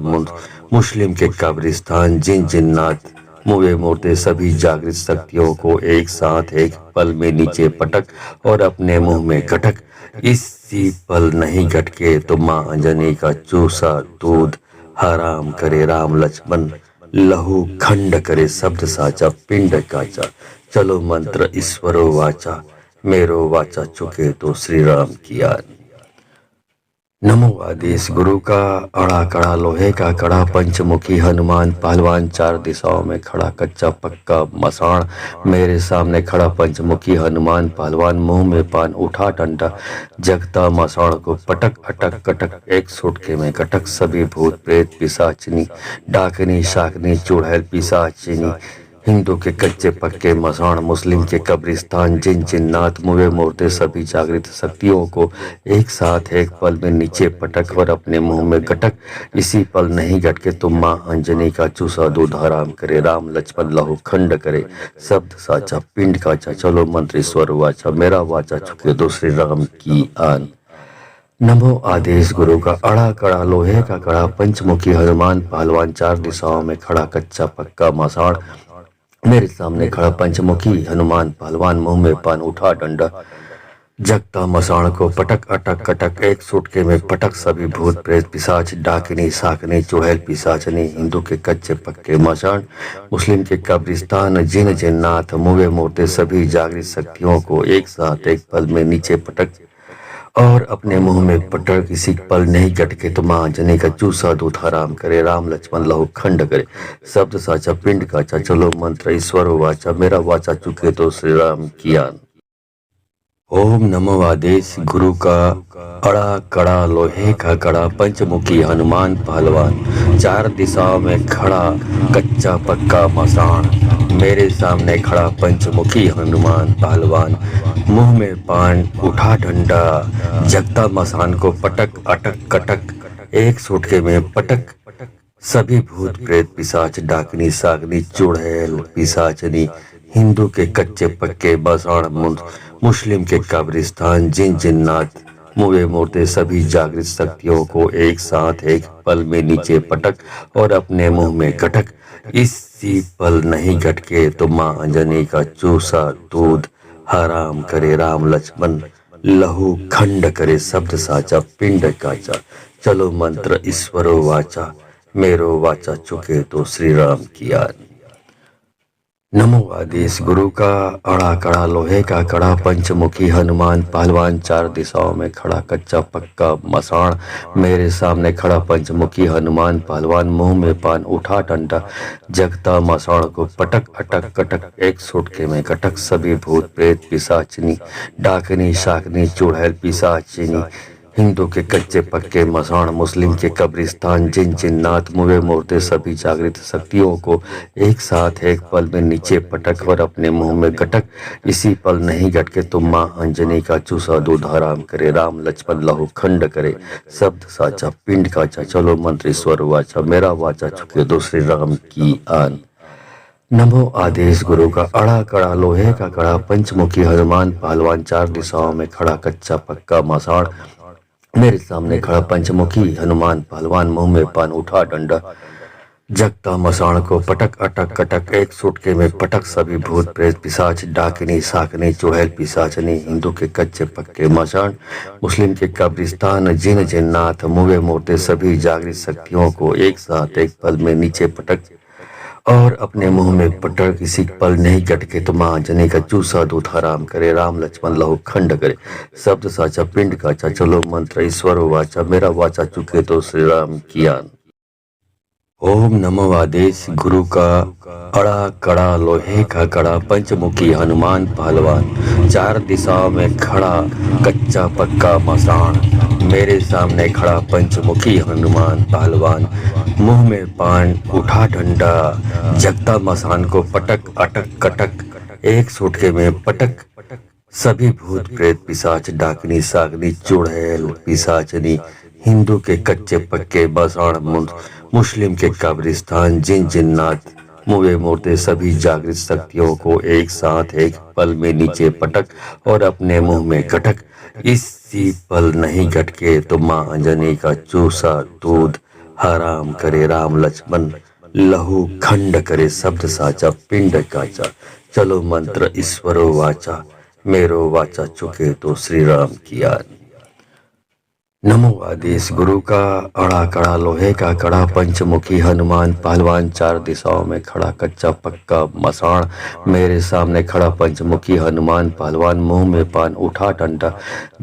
A: मुस्लिम के कब्रिस्तान जिन जिन्नात मुए मुर्दे सभी जागृत शक्तियों को एक साथ एक पल में नीचे पटक और अपने मुंह में गटक इसी पल नहीं गटके तो माँ अंजनी का चूसा दूध हराम करे राम लक्ष्मण लहू खंड करे शब्द साचा पिंड काचा चलो मंत्र ईश्वरो वाचा मेरो वाचा चुके तो श्री राम किया। नमो आदेश गुरु का अड़ा कड़ा लोहे का कड़ा पंचमुखी हनुमान पहलवान चार दिशाओं में खड़ा कच्चा पक्का मसाण मेरे सामने खड़ा पंचमुखी हनुमान पहलवान मुंह में पान उठा डंडा जगता मसाण को पटक अटक कटक एक सुटके में कटक सभी भूत प्रेत पिशाचिनी डाकनी शाकनी चुड़ैल पिशाचिनी हिंदू के कच्चे पक्के मसाण मुस्लिम के कब्रिस्तान जिन जिन्नात मुए मुर्दे सभी जागृत शक्तियों को एक साथ एक पल में नीचे पटक और अपने मुंह में गटक इसी पल नहीं गटके तुम माँ अंजनी का चूसा दूध हराम करे राम लक्ष्मण लहू खंड करे शब्द साचा पिंड काचा चलो मंत्र स्वर वाचा मेरा वाचा चुके दो श्री राम की आन। नमो आदेश गुरु का अड़ा कड़ा लोहे का कड़ा पंचमुखी हनुमान पहलवान चार दिशाओं में खड़ा कच्चा पक्का मसाण मेरे सामने खड़ा पंचमुखी हनुमान पहलवान मुंह में पान उठा डंडा जगता मसाण को पटक अटक कटक एक सुटके में पटक सभी भूत प्रेत पिशाच डाकिनी साकनी चुड़ैल पिशाचनी हिंदू के कच्चे पक्के मसाण मुस्लिम के कब्रिस्तान जिन जिन्नात मुए मुर्दे सभी जागृत शक्तियों को एक साथ एक पल में नीचे पटक और अपने मुंह में पटक किसी पल नहीं गटके तो माँ अंजनी का चूसा दूध हराम करे राम लक्ष्मण लहू खंड करे शब्द साचा पिंड काचा चलो मंत्र ईश्वर वाचा मेरा वाचा चुके तो श्री राम कियान। ओम नमो आदेश गुरु का अड़ा कड़ा लोहे का कड़ा पंचमुखी हनुमान पहलवान चार दिशाओं में खड़ा कच्चा पक्का मसाण मेरे सामने खड़ा पंचमुखी हनुमान पहलवान मुंह में पान उठा डंडा जगता मसान को पटक अटक कटक एक सुटके में पटक सभी भूत प्रेत पिशाच डाकनी सागनी चुड़ैल पिशाचनी हिंदू के कच्चे पक्के मसाण मुस्लिम के कब्रिस्तान जिन जिन्नात मुए मुर्दे सभी जागृत शक्तियों को एक साथ एक पल में नीचे पटक और अपने मुंह में गटक इसी पल नहीं गटके तो माँ अंजनी का चूसा दूध हराम करे राम लक्ष्मण लहू खंड करे शब्द साचा पिंड काचा चलो मंत्र ईश्वरो वाचा मेरो वाचा चुके तो श्री राम किया। नमो आदेश गुरु का अड़ा कड़ा लोहे का कड़ा पंचमुखी हनुमान पहलवान चार दिशाओं में खड़ा कच्चा पक्का मसाण मेरे सामने खड़ा पंचमुखी हनुमान पहलवान मुंह में पान उठा डंडा जगता मसाण को पटक अटक कटक एक सुटके में कटक सभी भूत प्रेत पिशाचिनी डाकनी शाकनी चुड़ैल पिशाचिनी हिंदू के कच्चे पक्के मसाण मुस्लिम के कब्रिस्तान जिन जिन्नात मुए मुर्दे सभी जागृत शक्तियों को एक साथ एक पल में नीचे पटक और अपने मुंह में गटक इसी पल नहीं गटके तुम माँ अंजनी का चूसा दूध हराम करे राम लक्ष्मण लहू खंड करे शब्द साचा पिंड काचा चलो मंत्र ईश्वर वाचा मेरा वाचा चुके दो श्री राम की आन। नमो आदेश गुरु का अड़ा कड़ा लोहे का कड़ा पंचमुखी हनुमान पहलवान चार दिशाओं में खड़ा कच्चा पक्का मसाण मेरे सामने खड़ा पंचमुखी हनुमान पहलवान मुंह में पान उठा डंडा जगता मसाण को पटक अटक कटक एक सुटके में पटक सभी भूत प्रेत पिशाच डाकिनी साकनी चुड़ैल पिशाचनी हिंदू के कच्चे पक्के मसाण मुस्लिम के कब्रिस्तान जिन जिन्नात मुए मुर्दे सभी जागृत शक्तियों को एक साथ एक पल में नीचे पटक और अपने मुंह में पटक किसी पल नहीं गटके तो माँ अंजनी का चूसा दूध हराम करे राम लक्ष्मण लहू खंड करे शब्द साचा पिंड काचा चलो मंत्र ईश्वर वाचा मेरा वाचा चुके तो श्री राम कियान। ओम नमो आदेश गुरु का अड़ा कड़ा लोहे का कड़ा पंचमुखी हनुमान पहलवान चार दिशाओं में खड़ा कच्चा पक्का मसाण मेरे सामने खड़ा पंचमुखी हनुमान पहलवान मुंह में पान उठा डंडा जगता मसान को पटक अटक कटक एक सुटके में पटक सभी भूत प्रेत पिशाच डाकनी सागनी चुड़ैल पिशाचनी हिंदू के कच्चे पक्के मसाण मुस्लिम के कब्रिस्तान जिन जिन्नात मुए मुर्दे सभी जागृत शक्तियों को एक साथ एक पल में नीचे पटक और अपने मुंह में गटक इसी पल नहीं गटके तो माँ अंजनी का चूसा दूध हराम करे राम लक्ष्मण लहू खंड करे शब्द साचा पिंड काचा चलो मंत्र ईश्वरो वाचा मेरो वाचा चुके तो श्री राम किया। नमो आदेश गुरु का अड़ा कड़ा लोहे का कड़ा पंचमुखी हनुमान पहलवान चार दिशाओं में खड़ा कच्चा पक्का मसाण मेरे सामने खड़ा पंचमुखी हनुमान पहलवान मुंह में पान उठा डंडा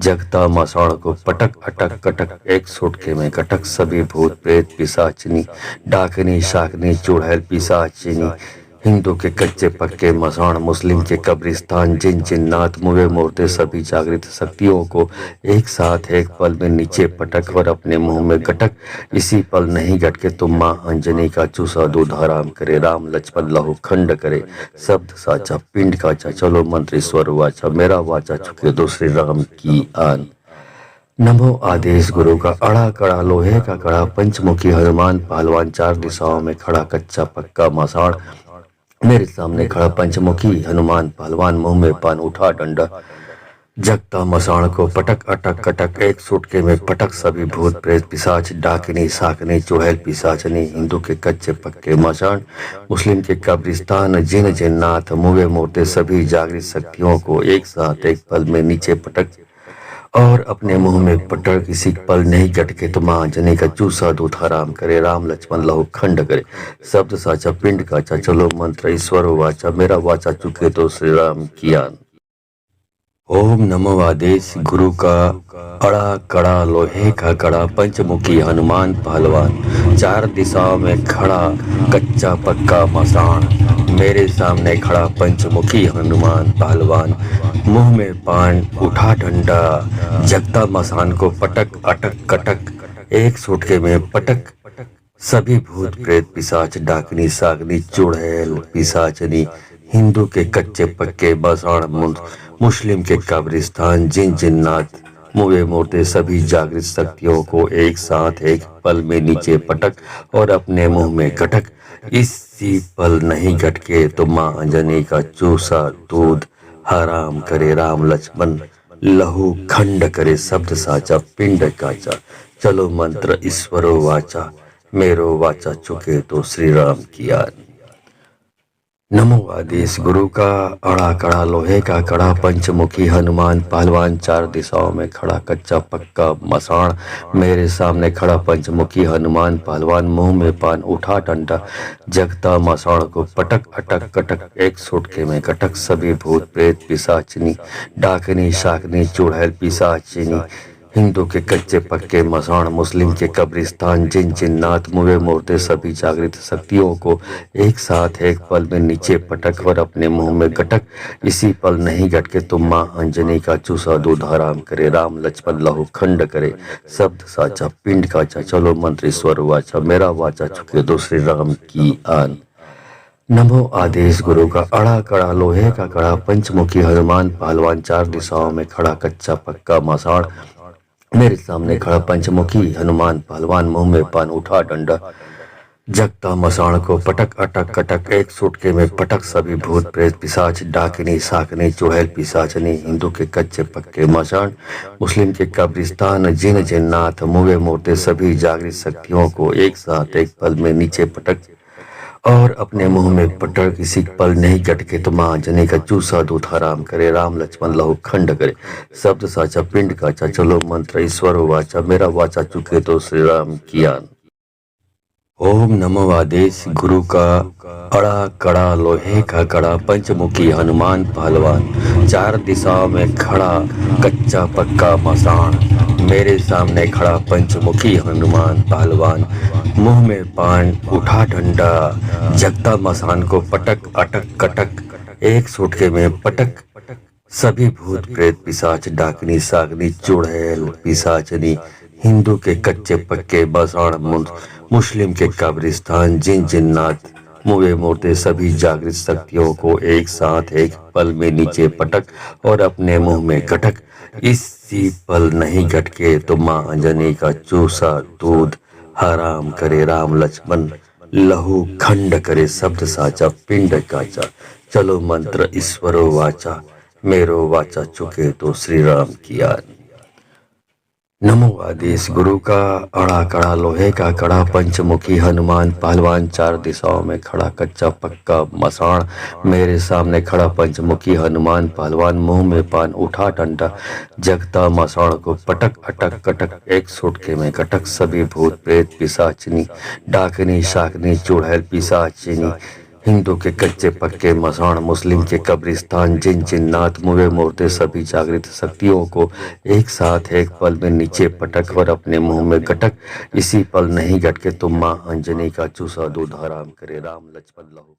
A: जगता मसाण को पटक अटक कटक एक सुटके में कटक सभी भूत प्रेत पिशाचिनी डाकनी शाकनी चुड़ैल पिशाचिनी हिंदू के कच्चे पक्के मसाण मुस्लिम के कब्रिस्तान जिन जिन्नात मुए मूर्ते सभी जागृत शक्तियों को एक साथ एक पल में नीचे पटक और अपने मुंह में गटक इसी पल नहीं गटके तुम माँ अंजनी का चूसा दूध हराम करे राम लक्ष्मण लहू खंड करे शब्द साचा पिंड काचा चलो मंत्र स्वर वाचा मेरा वाचा चुके दो श्री राम की आन। नमो आदेश गुरु का अड़ा कड़ा लोहे का कड़ा पंचमुखी हनुमान पहलवान चार दिशाओं में खड़ा कच्चा पक्का मसाण मेरे सामने खड़ा पंचमुखी हनुमान पहलवान मुंह में पान उठा डंडा जगता मसाण को पटक अटक कटक एक सुटके में पटक सभी भूत प्रेत पिशाच डाकिनी साकनी चुड़ैल पिशाचनी हिंदू के कच्चे पक्के मसाण मुस्लिम के कब्रिस्तान जिन जिन्नात मुए मूर्ते सभी जागृत शक्तियों को एक साथ एक पल में नीचे पटक और अपने मुंह में पटक किसी पल नहीं गटके तो माँ जने का चूसा दूध हराम करे राम लक्ष्मण लहू खंड करे शब्द साचा पिंड काचा चलो मंत्र ईश्वर वाचा मेरा वाचा चुके तो श्री राम कियान। ओम नमो आदेश गुरु का अड़ा कड़ा लोहे का कड़ा पंचमुखी हनुमान पहलवान चार दिशाओं में खड़ा कच्चा पक्का मसाण मेरे सामने खड़ा पंचमुखी हनुमान पहलवान मुंह में पान उठा डंडा जगता मसान को पटक अटक कटक एक सुटके में पटक सभी भूत प्रेत पिशाच डाकनी सागनी चुड़ैल पिशाचनी हिंदू के कच्चे पक्के बसाण मुस्लिम के कब्रिस्तान जिन जिन्नात मुए मूर्ते सभी जागृत शक्तियों को एक साथ एक पल में नीचे पटक और अपने मुंह में गटक इसी पल नहीं गटके तो माँ अंजनी का चूसा दूध हराम करे राम लक्ष्मण लहू खंड करे शब्द साचा पिंड काचा चलो मंत्र ईश्वरो वाचा मेरो वाचा चुके तो श्री राम किया। नमो आदेश गुरु का अड़ा कड़ा लोहे का कड़ा पंचमुखी हनुमान पहलवान चार दिशाओं में खड़ा कच्चा पक्का मसाण मेरे सामने खड़ा पंचमुखी हनुमान पहलवान मुंह में पान उठा डंडा जगता मसाण को पटक अटक कटक एक सुटके में कटक सभी भूत प्रेत पिशाचिनी डाकनी शाकनी चुड़ैल पिशाचिनी हिंदू के कच्चे पक्के मसाण मुस्लिम के कब्रिस्तान जिन जिन्नात मुए मूर्ते सभी जागृत शक्तियों को एक साथ एक पल में नीचे पटक और अपने मुंह में गटक इसी पल नहीं गटके तुम माँ अंजनी का चूसा दूध हराम करे राम लक्ष्मण लहू खंड करे शब्द साचा पिंड काचा चलो मंत्र स्वर वाचा मेरा वाचा चुके दो श्री राम की आन। नमो आदेश गुरु का अड़ा कड़ा लोहे का कड़ा पंचमुखी हनुमान पहलवान चार दिशाओं में खड़ा कच्चा पक्का मसाण मेरे सामने खड़ा पंचमुखी हनुमान पहलवान मुंह में पान उठा डंडा जगता मसाण को पटक अटक कटक एक सुटके में पटक सभी भूत प्रेत पिशाच डाकिनी साकनी चुड़ैल पिशाचनी हिंदू के कच्चे पक्के मसाण मुस्लिम के कब्रिस्तान जिन जिन्नात मुए मूर्ते सभी जागृत शक्तियों को एक साथ एक पल में नीचे पटक और अपने मुंह में पटक किसी पल नहीं गटके तो माँ जने का चूसा दूध हराम करे राम लक्ष्मण लहू खंड करे शब्द साचा पिंड काचा चलो मंत्र ईश्वर वाचा मेरा वाचा चुके तो श्री राम कियान। ओम नमो आदेश गुरु का अड़ा कड़ा लोहे का कड़ा पंचमुखी हनुमान पहलवान चार दिशाओं में खड़ा कच्चा पक्का मसाण मेरे सामने खड़ा पंचमुखी हनुमान पहलवान मुंह में पान उठा डंडा जगता मसान को पटक अटक कटक एक सुटके में पटक सभी भूत प्रेत पिशाच डाकनी सागनी चुड़ैल पिशाचनी हिंदू के कच्चे पक्के बसाण मुस्लिम के कब्रिस्तान जिन जिन्नात मुए मूर्ते सभी जागृत शक्तियों को एक साथ एक पल में नीचे पटक और अपने मुंह में गटक इसी पल नहीं गटके तो माँ अंजनी का चूसा दूध हराम करे राम लक्ष्मण लहू खंड करे शब्द साचा पिंड काचा चलो मंत्र ईश्वरो वाचा मेरो वाचा चुके तो श्री राम किया। नमो आदेश गुरु का अड़ा कड़ा लोहे का कड़ा पंचमुखी हनुमान पहलवान चार दिशाओं में खड़ा कच्चा पक्का मसाण मेरे सामने खड़ा पंचमुखी हनुमान पहलवान मुंह में पान उठा डंडा जगता मसाण को पटक अटक कटक एक सुटके में कटक सभी भूत प्रेत पिशाचिनी डाकनी शाकनी चुड़ैल पिशाचिनी हिंदू के कच्चे पक्के मसाण मुस्लिम के कब्रिस्तान जिन जिन्नात मुए मुर्दे सभी जागृत शक्तियों को एक साथ एक पल में नीचे पटक और अपने मुंह में गटक इसी पल नहीं गटके तुम माँ अंजनी का चूसा दूध हराम करे राम लक्ष्मण लहू